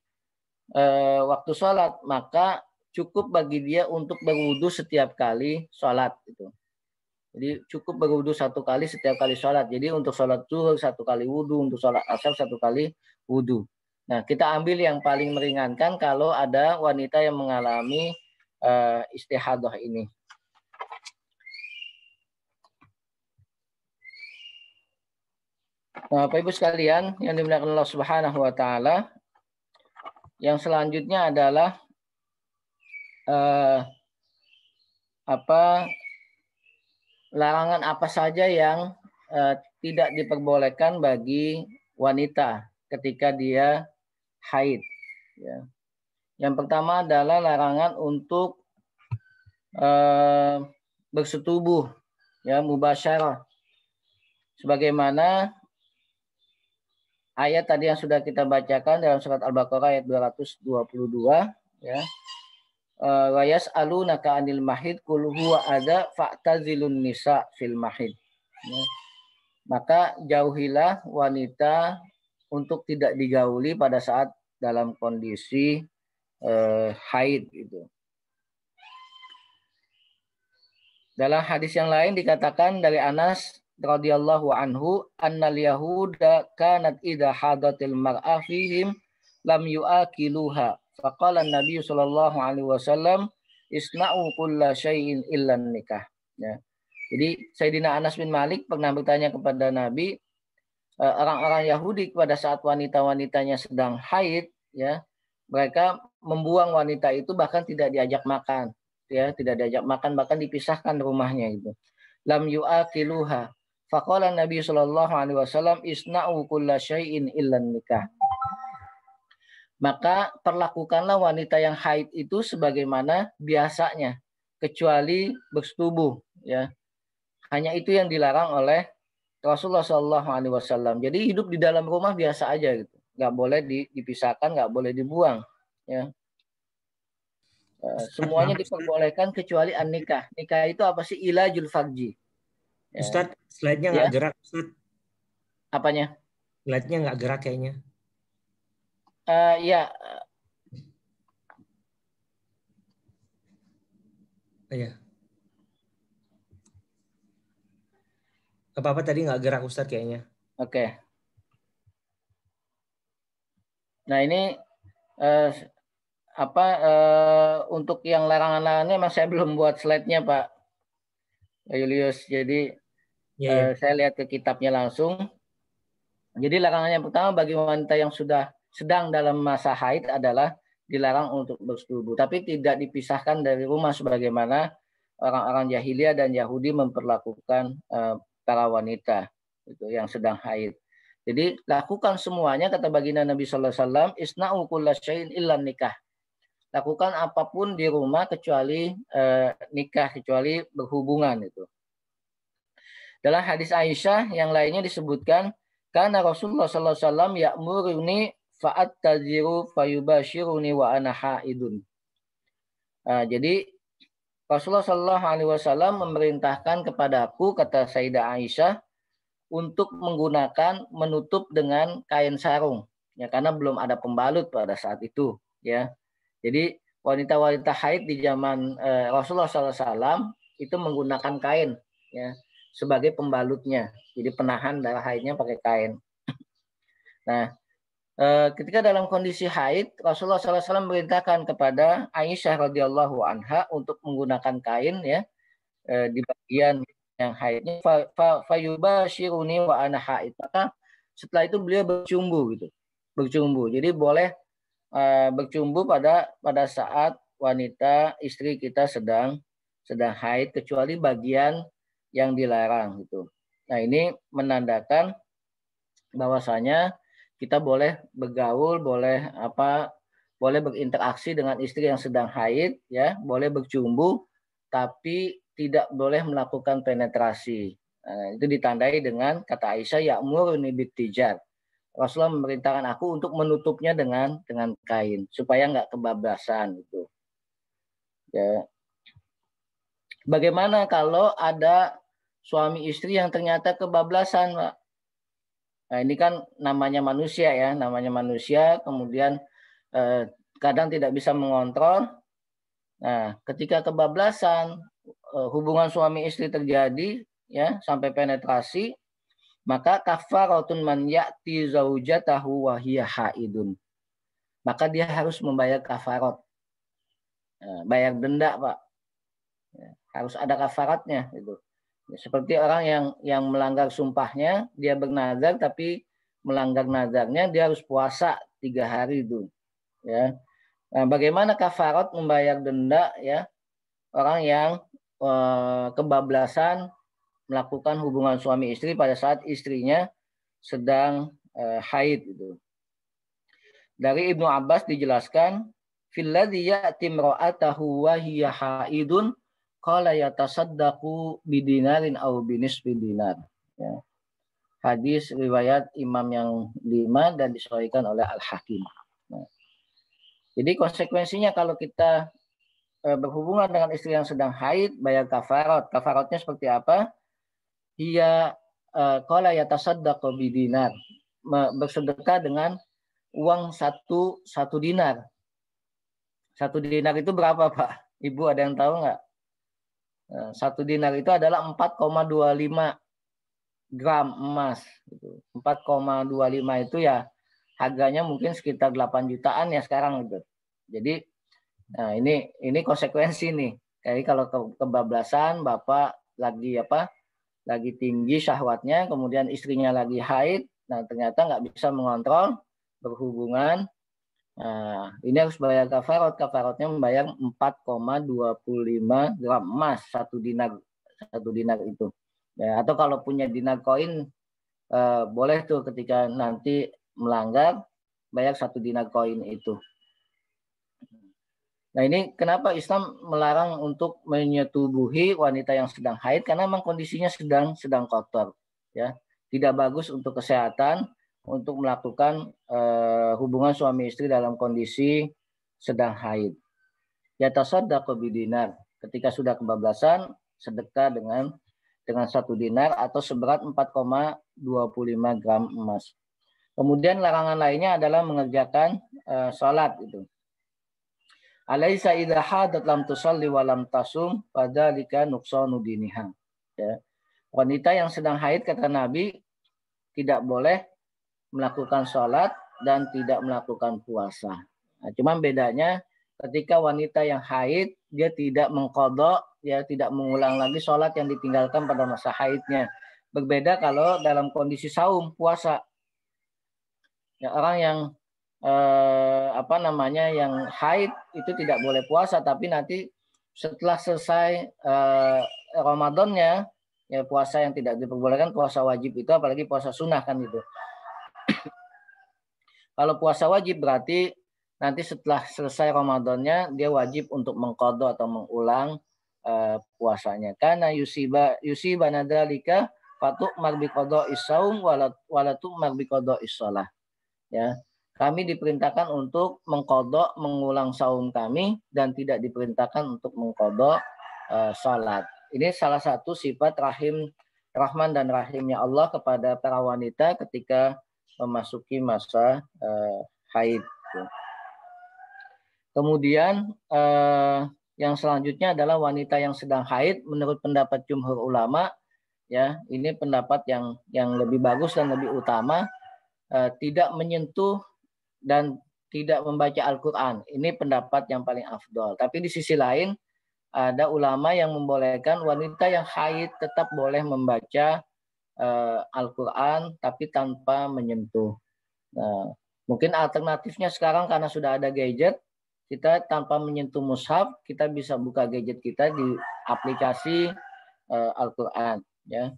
waktu sholat, maka cukup bagi dia untuk berwudu setiap kali sholat. Gitu. Jadi cukup berwudu 1 kali setiap kali sholat. Jadi untuk sholat zuhur 1 kali wudu, untuk sholat asar 1 kali wudu. Nah, kita ambil yang paling meringankan kalau ada wanita yang mengalami istihadah ini. Nah, Bapak Ibu sekalian yang dimuliakan Allah Subhanahu wa taala, yang selanjutnya adalah larangan apa saja yang tidak diperbolehkan bagi wanita ketika dia haid. Ya. Yang pertama adalah larangan untuk bersetubuh, ya, mubasyarah. Sebagaimana ayat tadi yang sudah kita bacakan dalam surat Al-Baqarah ayat 222, ya. Wa yas'alunaka 'anil mahid qul huwa adza fa'tazilun nisa fil mahid. Ya. Maka jauhilah wanita untuk tidak digauli pada saat dalam kondisi haid itu. Dalam hadis yang lain dikatakan dari Anas radhiyallahu anhu, annal yahuda kanat idza hadatil mar'ah fihim lam yu'akiluha. Faqala Nabi sallallahu alaihi wasallam isna'u kulla syai'in illa nikah. Ya. Jadi Sayyidina Anas bin Malik pernah bertanya kepada Nabi, orang-orang Yahudi pada saat wanita-wanitanya sedang haid, ya, mereka membuang wanita itu, bahkan tidak diajak makan, ya, tidak diajak makan, bahkan dipisahkan rumahnya itu. Lam yu'akiluha. Faqala Nabi sallallahu alaihi wasallam isna'u kulla syai'in illa nikah. Maka perlakukanlah wanita yang haid itu sebagaimana biasanya, kecuali bersetubuh, ya. Hanya itu yang dilarang oleh Rasulullah Shallallahu Alaihi Wasallam. Jadi hidup di dalam rumah biasa aja gitu, nggak boleh dipisahkan, nggak boleh dibuang, ya. Semuanya diperbolehkan kecuali an-nikah. Nikah itu apa sih? Ilajul farji. Ya. Ustadz, slide-nya nggak gerak, Ustadz. Apanya? Slide-nya nggak gerak kayaknya. Ya. Iya. Apa-apa tadi nggak gerak Ustadz kayaknya. Oke. Nah ini untuk yang larangan-larangannya memang saya belum buat slide-nya Pak Julius. Jadi saya lihat ke kitabnya langsung. Jadi larangan yang pertama bagi wanita yang sudah sedang dalam masa haid adalah dilarang untuk bersetubuh, tapi tidak dipisahkan dari rumah sebagaimana orang-orang jahiliyah dan Yahudi memperlakukan para wanita itu yang sedang haid. Jadi lakukan semuanya, kata baginda Nabi sallallahu alaihi wasallam, isna'u kulla syai'in illa nikah. Lakukan apapun di rumah kecuali nikah, kecuali berhubungan itu. Dalam hadis Aisyah yang lainnya disebutkan, karena Rasulullah sallallahu alaihi wasallam ya'muruni fa'attaziru fayubashiruni wa ana haidun. Jadi Rasulullah sallallahu alaihi wasallam memerintahkan kepadaku, kata Sayyidah Aisyah, untuk menggunakan menutup dengan kain sarung, ya, karena belum ada pembalut pada saat itu, ya. Jadi wanita-wanita haid di zaman Rasulullah SAW itu menggunakan kain, ya, sebagai pembalutnya. Jadi penahan darah haidnya pakai kain. Nah, ketika dalam kondisi haid, Rasulullah SAW memerintahkan kepada Aisyah radhiyallahu anha untuk menggunakan kain, ya, di bagian yang haidnya. Fayubashiruni wa ana haid. Maka setelah itu beliau bercumbu gitu, bercumbu. Jadi boleh bercumbu pada saat wanita istri kita sedang haid, kecuali bagian yang dilarang gitu. Nah, ini menandakan bahwasanya kita boleh bergaul, boleh berinteraksi dengan istri yang sedang haid, ya, boleh bercumbu, tapi tidak boleh melakukan penetrasi. Itu ditandai dengan kata Aisyah, ya'muruni bittijar. Rasulullah memerintahkan aku untuk menutupnya dengan kain supaya nggak kebablasan gitu. Ya. Bagaimana kalau ada suami istri yang ternyata kebablasan, Pak? Nah, ini kan namanya manusia, ya, namanya manusia, kemudian kadang tidak bisa mengontrol. Nah, ketika kebablasan, hubungan suami istri terjadi ya sampai penetrasi, maka kafaratun man ya'ti zaujatahu wa hiya haidun. Maka dia harus membayar kafarat. Bayar denda, Pak. Harus ada kafaratnya gitu. Seperti orang yang melanggar sumpahnya, dia bernazar tapi melanggar nazarnya, dia harus puasa 3 hari itu. Ya. Nah, bagaimana kafarat membayar denda ya orang yang kebablasan melakukan hubungan suami istri pada saat istrinya sedang haid itu. Dari Ibnu Abbas dijelaskan, fil ladzi ya'ti imra'atahu wa hiya haidun qala yatasaddaqu bidinarin aw binisfi dinar. Ya. Hadis riwayat Imam yang 5 dan disahihkan oleh Al-Hakim. Nah, jadi konsekuensinya kalau kita berhubungan dengan istri yang sedang haid, bayar kafarat. Kafaratnya seperti apa? Dia qala yatasaddaqu bidinar, bersedekah dengan uang satu dinar. 1 dinar itu berapa, Pak? Ibu ada yang tahu nggak? 1 dinar itu adalah 4,25 gram emas. 4,25 itu ya harganya mungkin sekitar 8 jutaan ya sekarang gitu. Jadi nah ini konsekuensi nih. Jadi kalau kebablasan Bapak lagi tinggi syahwatnya, kemudian istrinya lagi haid, nah ternyata nggak bisa mengontrol berhubungan. Nah, ini harus bayar kafarat. Kafaratnya membayar 4,25 gram emas 1 dinar itu. Ya, atau kalau punya dinar koin boleh tuh ketika nanti melanggar bayar 1 dinar koin itu. Nah, ini kenapa Islam melarang untuk menyetubuhi wanita yang sedang haid, karena memang kondisinya sedang kotor, ya. Tidak bagus untuk kesehatan untuk melakukan hubungan suami istri dalam kondisi sedang haid. Yatasaddaqu bidinar, ketika sudah kebablasan sedekah dengan 1 dinar atau seberat 4,25 gram emas. Kemudian larangan lainnya adalah mengerjakan sholat itu. Alaisa idza hadat lam tusalli wa lam tasum fadzalika nuqsanu diniha. Ya. Wanita yang sedang haid kata Nabi tidak boleh melakukan sholat dan tidak melakukan puasa. Nah, cuman bedanya ketika wanita yang haid dia tidak mengqadha, ya tidak mengulang lagi sholat yang ditinggalkan pada masa haidnya. Berbeda kalau dalam kondisi saum puasa. Ya, orang yang yang haid itu tidak boleh puasa, tapi nanti setelah selesai Ramadannya, ya puasa yang tidak diperbolehkan puasa wajib itu, apalagi puasa sunnah kan gitu. Kalau puasa wajib berarti nanti setelah selesai Ramadannya dia wajib untuk mengqadha atau mengulang puasanya. Karena yusiba nadalika fatu marbi qada'is saum walatu marbi qada'is shalah. Ya. Kami diperintahkan untuk mengqadha, mengulang saum kami, dan tidak diperintahkan untuk mengqadha salat. Ini salah satu sifat Rahman dan Rahimnya Allah kepada para wanita ketika memasuki masa haid. Kemudian yang selanjutnya adalah wanita yang sedang haid, menurut pendapat jumhur ulama, ya ini pendapat yang lebih bagus dan lebih utama, tidak menyentuh dan tidak membaca Al-Quran. Ini pendapat yang paling afdol. Tapi di sisi lain ada ulama yang membolehkan wanita yang haid tetap boleh membaca Al-Quran tapi tanpa menyentuh. Nah, mungkin alternatifnya sekarang karena sudah ada gadget, kita tanpa menyentuh mushaf, kita bisa buka gadget kita di aplikasi Al-Quran. Ya.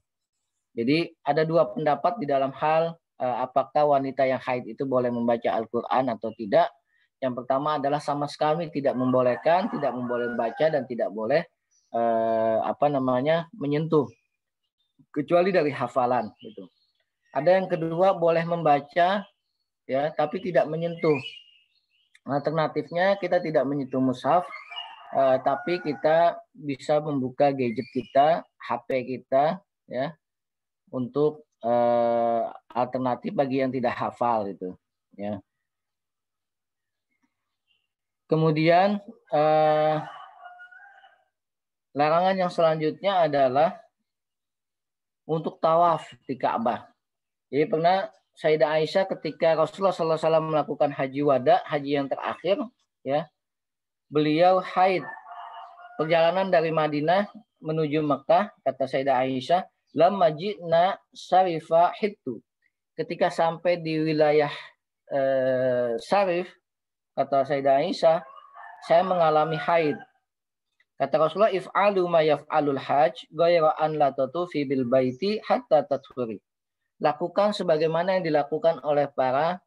Jadi ada 2 pendapat di dalam hal apakah wanita yang haid itu boleh membaca Al-Quran atau tidak. Yang pertama adalah sama sekali tidak membolehkan, tidak boleh baca dan tidak boleh menyentuh, kecuali dari hafalan. Gitu. Ada yang kedua boleh membaca, ya, tapi tidak menyentuh. Alternatifnya kita tidak menyentuh mushaf, tapi kita bisa membuka gadget kita, HP kita, ya, untuk alternatif bagi yang tidak hafal itu, ya. Kemudian Larangan yang selanjutnya adalah untuk tawaf di Ka'bah. Jadi pernah Sayyidah Aisyah ketika Rasulullah SAW melakukan haji wada, haji yang terakhir, ya, beliau haid. Perjalanan dari Madinah menuju Mekah, kata Sayyidah Aisyah, lamma ji'na Syarifa hittu. Ketika sampai di wilayah Syarif, kata Sayyidah Aisyah, saya mengalami haid. Kata Rasulullah, if'alu ma yaf'alul hajj, ghayra an la tatufi bil baiti hatta tathuri. Lakukan sebagaimana yang dilakukan oleh para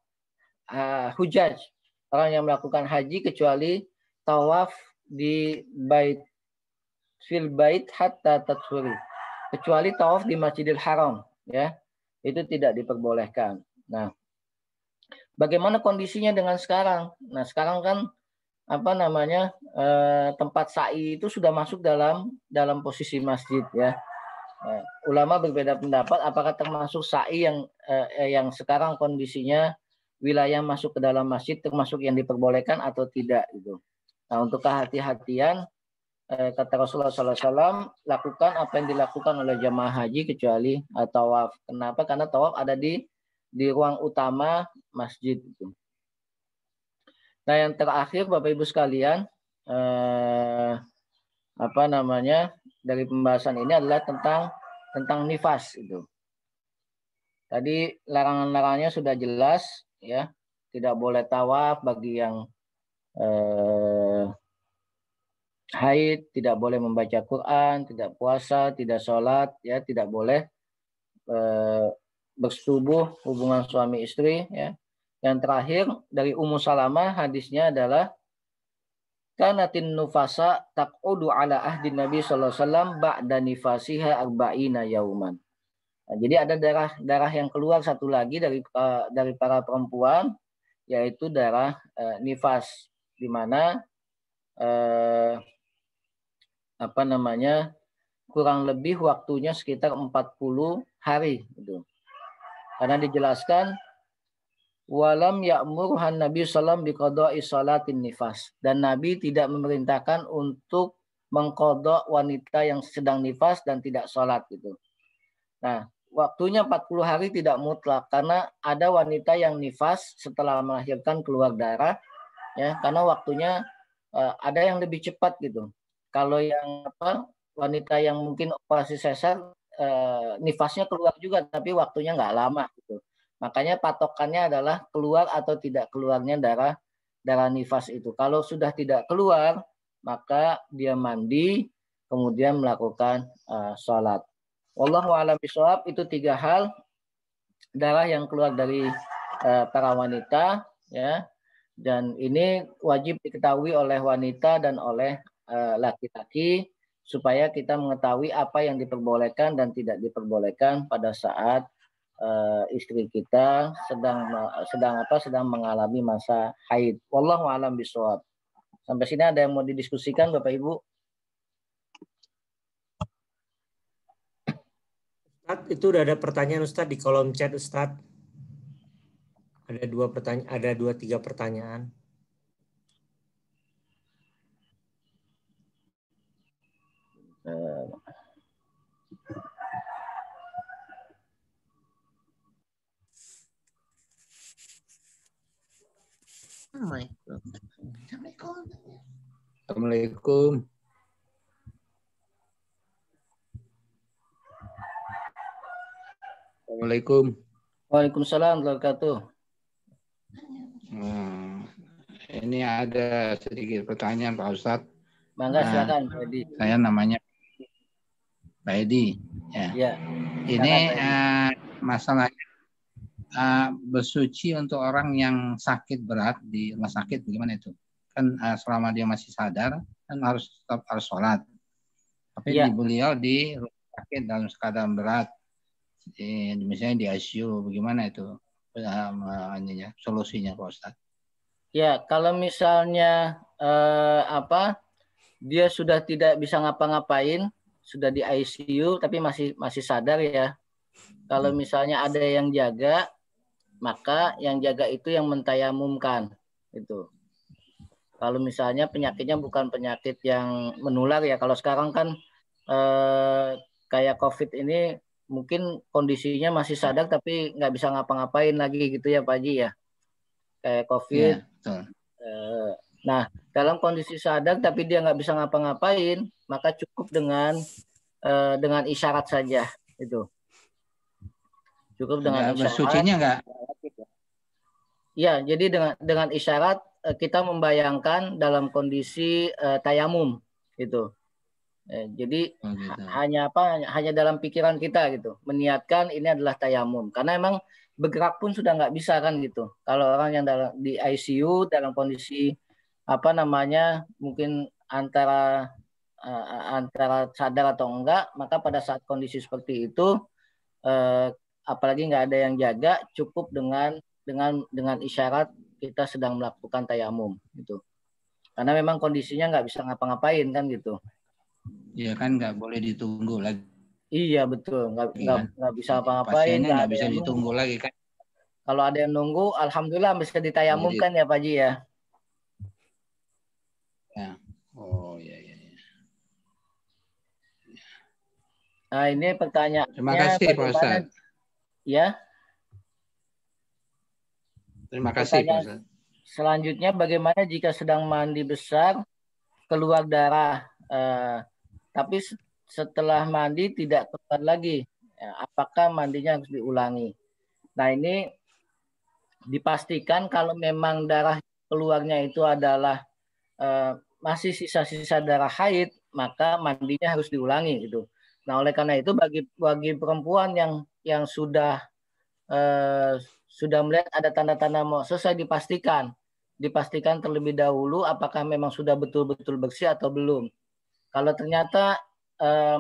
hujaj, orang yang melakukan haji, kecuali tawaf di bait fil bait hatta tathuri. Kecuali tawaf di Masjidil Haram, ya. Itu tidak diperbolehkan. Nah, bagaimana kondisinya dengan sekarang? Nah, sekarang kan tempat sa'i itu sudah masuk dalam posisi masjid, ya. Ulama berbeda pendapat apakah termasuk sa'i yang sekarang kondisinya wilayah masuk ke dalam masjid termasuk yang diperbolehkan atau tidak gitu. Nah, untuk kehati-hatian kata Rasulullah SAW, lakukan apa yang dilakukan oleh jamaah haji kecuali tawaf. Kenapa? Karena tawaf ada di ruang utama masjid itu. Nah, yang terakhir Bapak Ibu sekalian, dari pembahasan ini adalah tentang nifas itu. Tadi larangan-larangannya sudah jelas, ya. Tidak boleh tawaf bagi yang haid, tidak boleh membaca Quran, tidak puasa, tidak sholat, ya, tidak boleh bersetubuh hubungan suami istri, ya. Yang terakhir dari Ummu Salamah, hadisnya adalah kanatin nufasa taqudu ala ahdi Nabi sallallahu alaihi wasallam ba'da nifasiha arba'ina yauman. Nah, jadi ada darah yang keluar satu lagi dari para perempuan, yaitu darah nifas, di mana kurang lebih waktunya sekitar 40 hari gitu. Karena dijelaskan walam ya'murhan Nabi sallam biqada'i salatin nifas, dan Nabi tidak memerintahkan untuk mengqadha wanita yang sedang nifas dan tidak sholat gitu. Nah, waktunya 40 hari tidak mutlak karena ada wanita yang nifas setelah melahirkan keluar darah, ya, karena waktunya ada yang lebih cepat gitu. Kalau yang wanita yang mungkin operasi sesar, nifasnya keluar juga tapi waktunya nggak lama gitu. Makanya patokannya adalah keluar atau tidak keluarnya darah nifas itu. Kalau sudah tidak keluar, maka dia mandi, kemudian melakukan sholat. Wallahu a'lam bishawab. Itu 3 hal darah yang keluar dari para wanita, ya. Dan ini wajib diketahui oleh wanita dan oleh laki-laki supaya kita mengetahui apa yang diperbolehkan dan tidak diperbolehkan pada saat istri kita sedang mengalami masa haid. Wallahu a'lam bishawab. Sampai sini ada yang mau didiskusikan Bapak Ibu? Ustadz, itu udah ada pertanyaan Ustadz di kolom chat Ustadz. Ada 2-3 pertanyaan. Assalamualaikum. Assalamualaikum. Waalaikumsalam warahmatullahi wabarakatuh. Ini ada sedikit pertanyaan Pak Ustadz. Mangga silakan Pak Edi. Saya namanya Pak Edi. Ya. Ini masalahnya bersuci untuk orang yang sakit berat di rumah sakit, bagaimana itu? Kan selama dia masih sadar kan tetap harus sholat. Tapi beliau di rumah sakit dalam keadaan berat, misalnya di ICU, bagaimana itu solusinya Pak Ustadz? Ya, kalau misalnya dia sudah tidak bisa ngapa-ngapain, sudah di ICU tapi masih sadar, ya. Kalau misalnya ada yang jaga, maka yang jaga itu yang mentayamumkan itu. Kalau misalnya penyakitnya bukan penyakit yang menular ya. Kalau sekarang kan kayak COVID ini mungkin kondisinya masih sadar tapi nggak bisa ngapa-ngapain lagi gitu ya Pak Haji ya. Kayak COVID. Iya, betul. Nah, dalam kondisi sadar tapi dia nggak bisa ngapa-ngapain, maka cukup dengan isyarat saja itu. Cukup dengan isyarat. Bersucinya nggak? Ya, jadi dengan isyarat kita membayangkan dalam kondisi tayamum gitu. Jadi gitu. hanya dalam pikiran kita gitu, meniatkan ini adalah tayamum. Karena emang bergerak pun sudah nggak bisa kan gitu. Kalau orang yang di ICU dalam kondisi mungkin antara sadar atau enggak, maka pada saat kondisi seperti itu apalagi nggak ada yang jaga, cukup dengan isyarat kita sedang melakukan tayamum gitu. Karena memang kondisinya nggak bisa ngapa-ngapain kan gitu. Iya kan, nggak boleh ditunggu lagi. Iya betul, nggak bisa apa-apain. Pasiennya nggak bisa ditunggu lagi kan. Kalau ada yang nunggu, alhamdulillah bisa ditayamumkan ya Pak Haji ya. Ya. Oh iya. Nah ini pertanyaannya. Terima kasih Pak Ustaz. Ya. Terima kasih Pak Ustaz. Selanjutnya bagaimana jika sedang mandi besar keluar darah, tapi setelah mandi tidak keluar lagi, apakah mandinya harus diulangi? Nah ini dipastikan kalau memang darah keluarnya itu adalah masih sisa-sisa darah haid, maka mandinya harus diulangi gitu. Nah oleh karena itu bagi perempuan yang sudah melihat ada tanda-tanda mau selesai, dipastikan terlebih dahulu apakah memang sudah betul-betul bersih atau belum. Kalau ternyata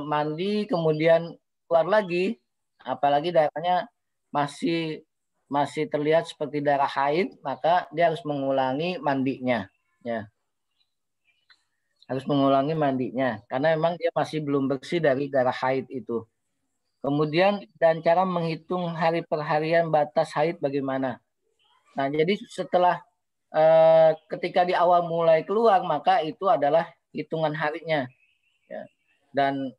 mandi kemudian keluar lagi, apalagi darahnya masih terlihat seperti darah haid, maka dia harus mengulangi mandinya, ya. Harus mengulangi mandinya karena memang dia masih belum bersih dari darah haid itu. Kemudian dan cara menghitung hari perharian batas haid bagaimana? Nah, jadi setelah ketika di awal mulai keluar, maka itu adalah hitungan harinya. Ya. Dan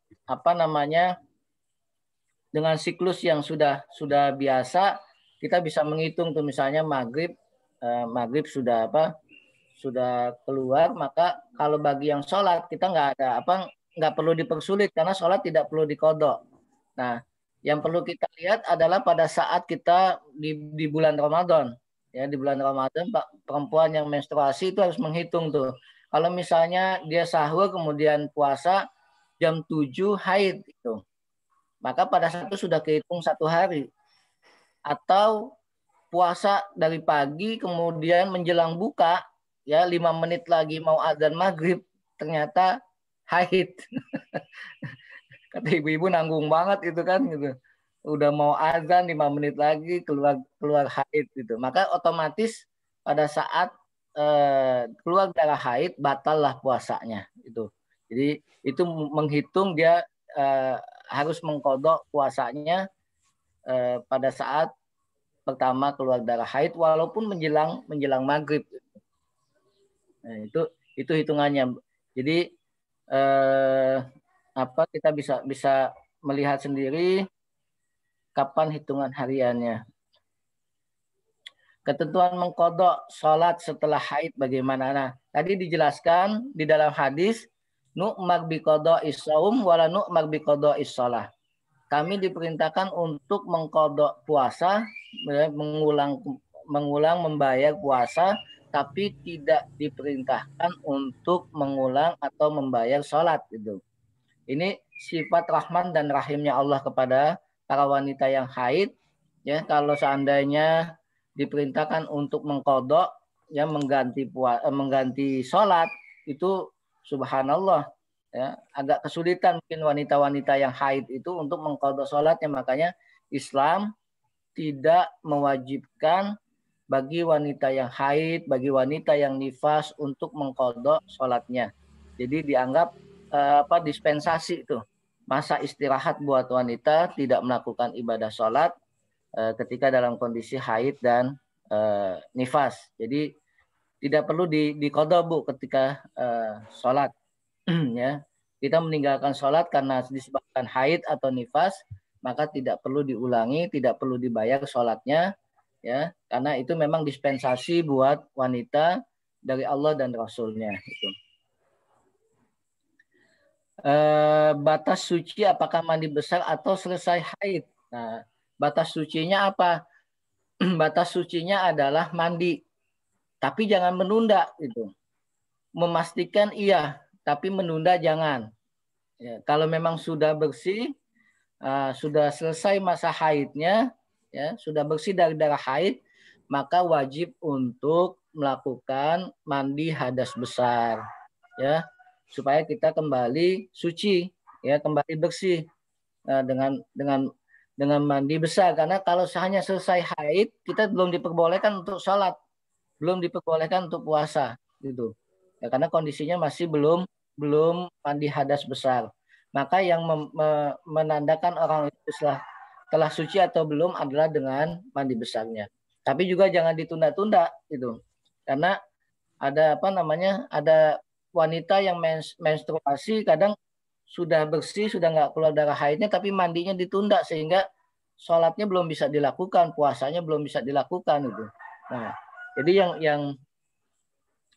dengan siklus yang sudah biasa, kita bisa menghitung tuh misalnya maghrib sudah keluar, maka kalau bagi yang sholat kita nggak perlu dipersulit karena sholat tidak perlu dikodok. Nah, yang perlu kita lihat adalah pada saat kita di bulan Ramadan. Ya, di bulan Ramadan perempuan yang menstruasi itu harus menghitung tuh. Kalau misalnya dia sahur kemudian puasa jam 7 haid itu, maka pada saat itu sudah kehitung 1 hari. Atau puasa dari pagi kemudian menjelang buka, ya 5 menit lagi mau adzan maghrib, ternyata haid. Kata ibu-ibu nanggung banget itu kan gitu. Udah mau azan 5 menit lagi keluar haid gitu. Maka otomatis pada saat keluar darah haid batallah puasanya itu. Jadi itu menghitung dia harus mengkodok puasanya pada saat pertama keluar darah haid walaupun menjelang maghrib. Nah, itu hitungannya. Jadi kita bisa melihat sendiri kapan hitungan hariannya. Ketentuan mengkodok sholat setelah haid bagaimana? Nah, tadi dijelaskan di dalam hadis, nu'mar biqodok is-saum wala nu'mar biqodok is-sholah. Kami diperintahkan untuk mengkodok puasa, mengulang membayar puasa, tapi tidak diperintahkan untuk mengulang atau membayar sholat. Gitu. Ini sifat rahman dan rahimnya Allah kepada para wanita yang haid. Ya, kalau seandainya diperintahkan untuk mengkodok, ya mengganti sholat, itu subhanallah. Ya, agak kesulitan mungkin wanita-wanita yang haid itu untuk mengkodok sholatnya. Makanya Islam tidak mewajibkan bagi wanita yang haid, bagi wanita yang nifas untuk mengkodok sholatnya. Jadi dianggap dispensasi itu, masa istirahat buat wanita tidak melakukan ibadah sholat ketika dalam kondisi haid dan nifas. Jadi tidak perlu diqadha Bu ketika sholat. Ya, kita meninggalkan sholat karena disebabkan haid atau nifas, maka tidak perlu diulangi, tidak perlu dibayar sholatnya, ya, karena itu memang dispensasi buat wanita dari Allah dan Rasulnya. Itu. Batas suci apakah mandi besar atau selesai haid? Nah, batas sucinya apa? Batas sucinya adalah mandi, tapi jangan menunda itu. Memastikan iya, tapi menunda jangan. Ya, kalau memang sudah bersih, sudah selesai masa haidnya, ya, sudah bersih dari darah haid, maka wajib untuk melakukan mandi hadas besar, ya, supaya kita kembali suci, ya, kembali bersih dengan mandi besar. Karena kalau hanya selesai haid, kita belum diperbolehkan untuk sholat, belum diperbolehkan untuk puasa, gitu. Ya, karena kondisinya masih belum mandi hadas besar. Maka yang menandakan orang itu telah suci atau belum adalah dengan mandi besarnya. Tapi juga jangan ditunda-tunda, gitu. Karena ada ada wanita yang menstruasi kadang sudah bersih, sudah nggak keluar darah haidnya, tapi mandinya ditunda sehingga sholatnya belum bisa dilakukan, puasanya belum bisa dilakukan itu. Nah, jadi yang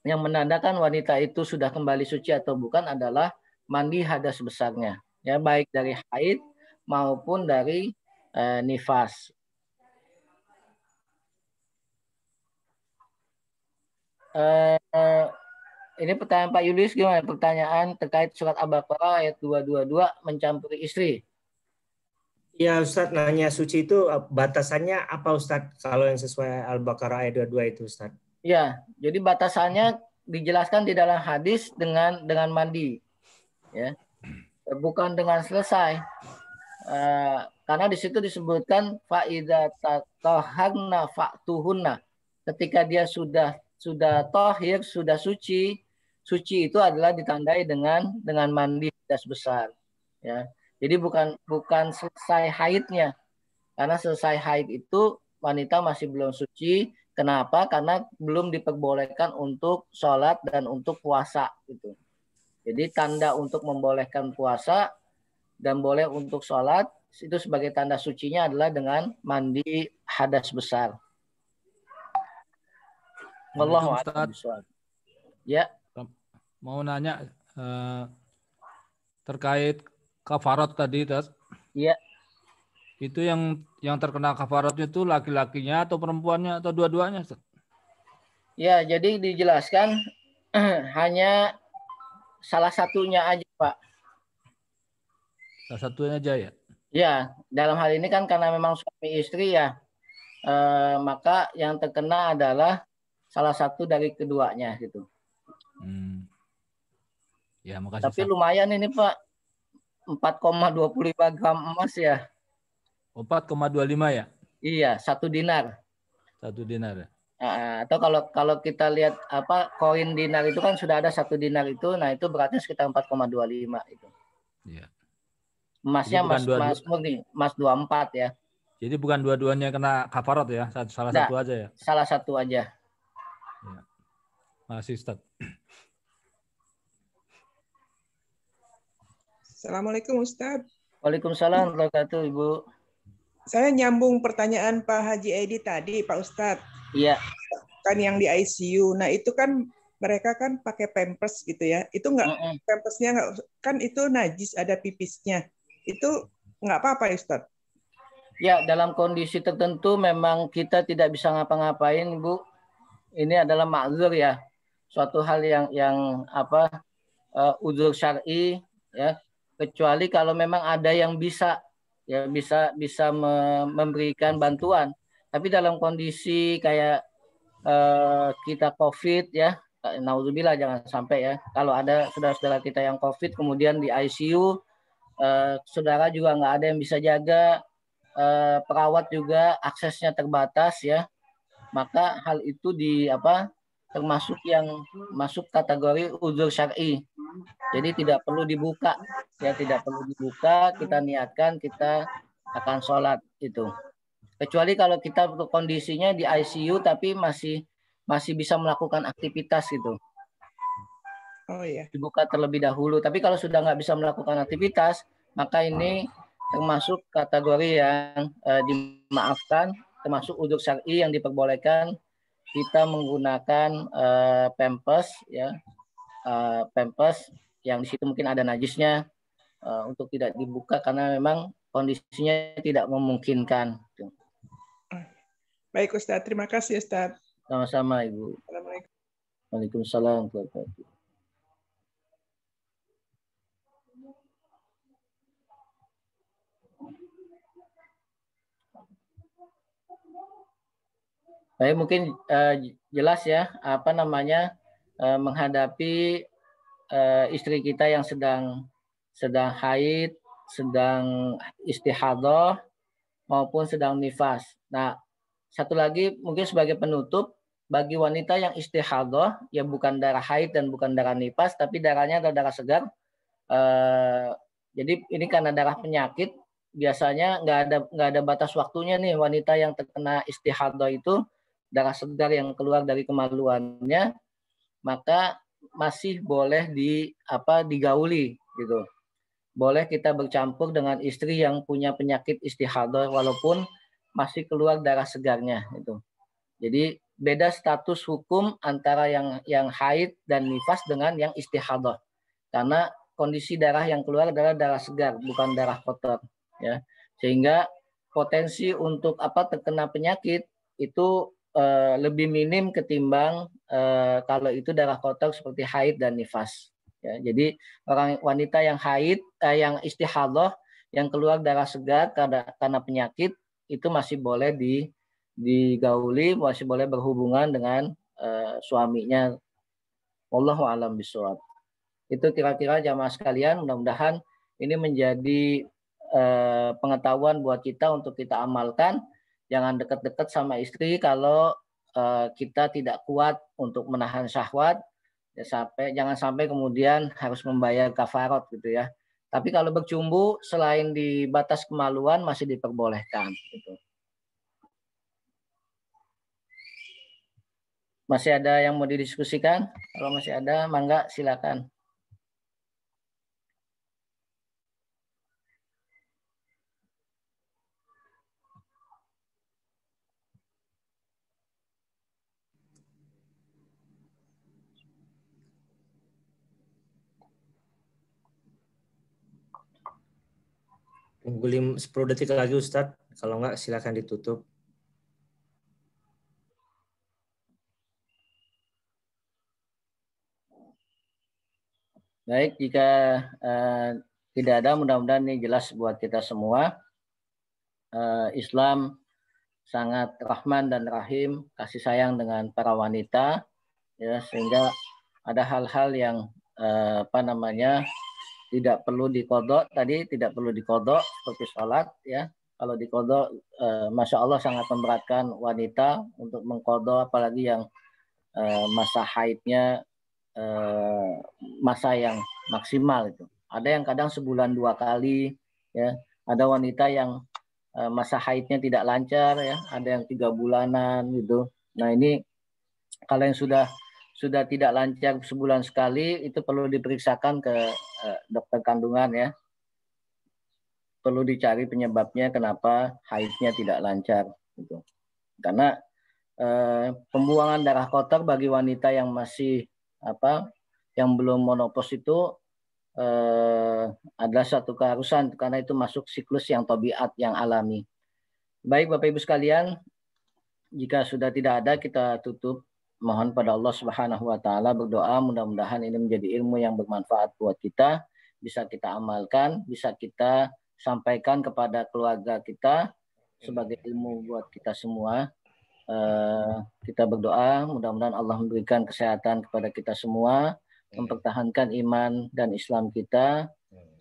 menandakan wanita itu sudah kembali suci atau bukan adalah mandi hadas besarnya, ya, baik dari haid maupun dari nifas. Ini pertanyaan Pak Yulis gimana? Pertanyaan terkait surat Al-Baqarah ayat 222 mencampuri istri. Ya Ustadz, nanya suci itu batasannya apa Ustadz kalau yang sesuai Al-Baqarah ayat 22 itu Ustadz? Ya, jadi batasannya dijelaskan di dalam hadis dengan mandi. Ya. Bukan dengan selesai. Karena di situ disebutkan faida tatahharna fa'tuhunna. Ketika dia sudah tahir, sudah suci itu adalah ditandai dengan mandi hadas besar, ya. Jadi bukan selesai haidnya. Karena selesai haid itu wanita masih belum suci. Kenapa? Karena belum diperbolehkan untuk sholat dan untuk puasa gitu. Jadi tanda untuk membolehkan puasa dan boleh untuk sholat itu sebagai tanda sucinya adalah dengan mandi hadas besar. Wallahu a'lam bishawab. Ya. Mau nanya terkait kafarat tadi, Tas. Iya. Itu yang terkena kafaratnya itu laki-lakinya atau perempuannya atau dua-duanya? Ya, jadi dijelaskan hanya salah satunya aja, Pak. Salah satunya aja ya? Ya, dalam hal ini kan karena memang suami istri ya, maka yang terkena adalah salah satu dari keduanya gitu. Ya, makasih. Tapi lumayan ini Pak, 4,25 gram emas ya. 4,25 ya? Iya, 1 dinar. 1 dinar ya? Atau kalau kita lihat koin dinar itu kan sudah ada 1 dinar itu, nah itu beratnya sekitar 4,25 itu. Iya. Emasnya emas 24 ya. Jadi bukan dua-duanya kena kafarat ya, salah satu aja ya? Salah satu aja. Ya. Makasih Ustaz. Assalamualaikum Ustaz. Waalaikumsalam warahmatullahi wabarakatuh Ibu. Saya nyambung pertanyaan Pak Haji Edi tadi Pak Ustaz. Iya. Kan yang di ICU. Nah itu kan mereka kan pakai pampers gitu ya. Itu nggak pampersnya nggak kan itu najis ada pipisnya. Itu nggak apa-apa Ustaz? Ya dalam kondisi tertentu memang kita tidak bisa ngapa-ngapain Bu. Ini adalah ma'zur ya. Suatu hal yang uzur syar'i ya. Kecuali kalau memang ada yang bisa memberikan bantuan. Tapi dalam kondisi kayak kita COVID ya, naudzubillah jangan sampai ya. Kalau ada saudara-saudara kita yang COVID kemudian di ICU, saudara juga nggak ada yang bisa jaga, perawat juga aksesnya terbatas ya. Maka hal itu termasuk yang masuk kategori uzur syar'i. Jadi tidak perlu dibuka, ya tidak perlu dibuka. Kita niatkan kita akan sholat itu. Kecuali kalau kita kondisinya di ICU tapi masih masih bisa melakukan aktivitas gitu. Oh iya. Dibuka terlebih dahulu. Tapi kalau sudah nggak bisa melakukan aktivitas, maka ini termasuk kategori yang dimaafkan, termasuk udhur syar'i yang diperbolehkan kita menggunakan pampers, ya, pampers yang di situ mungkin ada najisnya untuk tidak dibuka karena memang kondisinya tidak memungkinkan. Baik Ustadz, terima kasih Ustadz. Sama-sama Ibu. Assalamualaikum. Waalaikumsalam warahmatullahi wabarakatuh. Saya mungkin jelas ya apa namanya menghadapi istri kita yang sedang haid, sedang istihadah maupun sedang nifas. Nah, satu lagi mungkin sebagai penutup bagi wanita yang istihadah ya bukan darah haid dan bukan darah nifas tapi darahnya adalah darah segar. Jadi ini karena darah penyakit biasanya nggak ada batas waktunya nih wanita yang terkena istihadah itu darah segar yang keluar dari kemaluannya maka masih boleh digauli gitu. Boleh kita bercampur dengan istri yang punya penyakit istihadah walaupun masih keluar darah segarnya itu. Jadi beda status hukum antara yang haid dan nifas dengan yang istihadah. Karena kondisi darah yang keluar adalah darah segar bukan darah kotor ya. Sehingga potensi untuk terkena penyakit itu lebih minim ketimbang kalau itu darah kotor seperti haid dan nifas. Ya, jadi wanita yang haid, yang istihadah, yang keluar darah segar karena penyakit itu masih boleh digauli, masih boleh berhubungan dengan suaminya. Wallahu a'lam bishawab. Itu kira-kira jamaah sekalian. Mudah-mudahan ini menjadi pengetahuan buat kita untuk kita amalkan. Jangan dekat-dekat sama istri kalau kita tidak kuat untuk menahan syahwat. Ya, jangan sampai kemudian harus membayar kafarat gitu ya. Tapi kalau bercumbu selain di batas kemaluan masih diperbolehkan. Gitu. Masih ada yang mau didiskusikan? Kalau masih ada, mangga silakan. Tunggu 10 detik lagi Ustadz. Kalau enggak silakan ditutup. Baik, jika tidak ada, mudah-mudahan ini jelas buat kita semua. Islam sangat rahman dan rahim, kasih sayang dengan para wanita, ya, sehingga ada hal-hal yang tidak perlu dikodok tidak perlu dikodok seperti sholat ya. Kalau dikodok, masya Allah sangat memberatkan wanita untuk mengkodok, apalagi yang masa haidnya masa yang maksimal itu. Ada yang kadang sebulan 2 kali ya. Ada wanita yang masa haidnya tidak lancar ya. Ada yang 3 bulanan gitu. Nah ini kalau yang sudah tidak lancar sebulan sekali itu perlu diperiksakan ke dokter kandungan ya. Perlu dicari penyebabnya kenapa haidnya tidak lancar gitu. Karena pembuangan darah kotor bagi wanita yang masih yang belum menopause itu adalah satu keharusan karena itu masuk siklus yang tabiat yang alami. Baik Bapak Ibu sekalian, jika sudah tidak ada kita tutup. Mohon pada Allah Subhanahu wa taala berdoa mudah-mudahan ini menjadi ilmu yang bermanfaat buat kita, bisa kita amalkan, bisa kita sampaikan kepada keluarga kita sebagai ilmu buat kita semua. Kita berdoa mudah-mudahan Allah memberikan kesehatan kepada kita semua, mempertahankan iman dan Islam kita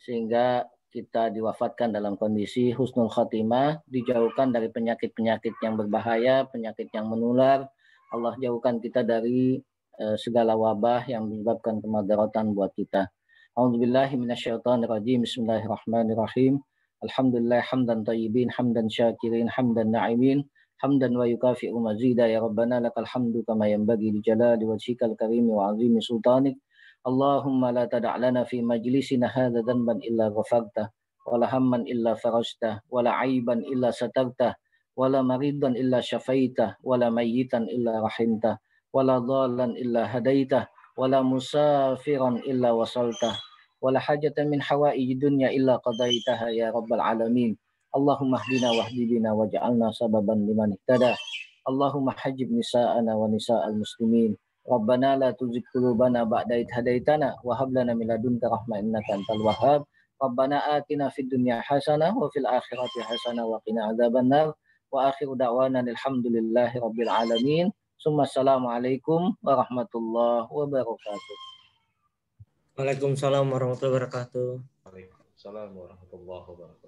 sehingga kita diwafatkan dalam kondisi husnul khatimah, dijauhkan dari penyakit-penyakit yang berbahaya, penyakit yang menular. Allah jauhkan kita dari segala wabah yang menyebabkan kemadaratan buat kita. A'udzubillahi minasyaitonirrajim. Bismillahirrahmanirrahim. Alhamdulillah hamdan thayyibin, hamdan syakirin, hamdan na'imin. hamdan wa yukafi'u mazida ya rabbana lakal hamdu kama yanbaghi li jalali wajhikal karimi wa 'azimi sultanik. Allahumma la tada' lana fi majlisina hadza dhanban illa ghafartah wala hamman illa farajtah wala 'aiban illa satartah wala maridan illa syafaitah wala mayyitan illa rahimtah wala dhalan illa hadaitah wala musafiran illa wasaltah wala hajatan min hawaiji dunya illa qadaitaha ya rabbal alamin. Allahumma hdina wahdi bina waj'alna sababan liman ihtada. Allahumma hajib nisa'ana wa nisa'al muslimin. Rabbana la tuzigh qulubana ba'da idh hadaitana wa hab lana min ladunka rahmah innaka antal wahhab. Rabbana atina fid dunya hasanah wa fil akhirati hasanah wa qina adzabannar. Wa akhiru da'wana alhamdulillahi rabbil alamin. Summa assalamualaikum warahmatullahi wabarakatuh. Waalaikumsalam warahmatullahi wabarakatuh. Waalaikumsalam warahmatullahi wabarakatuh.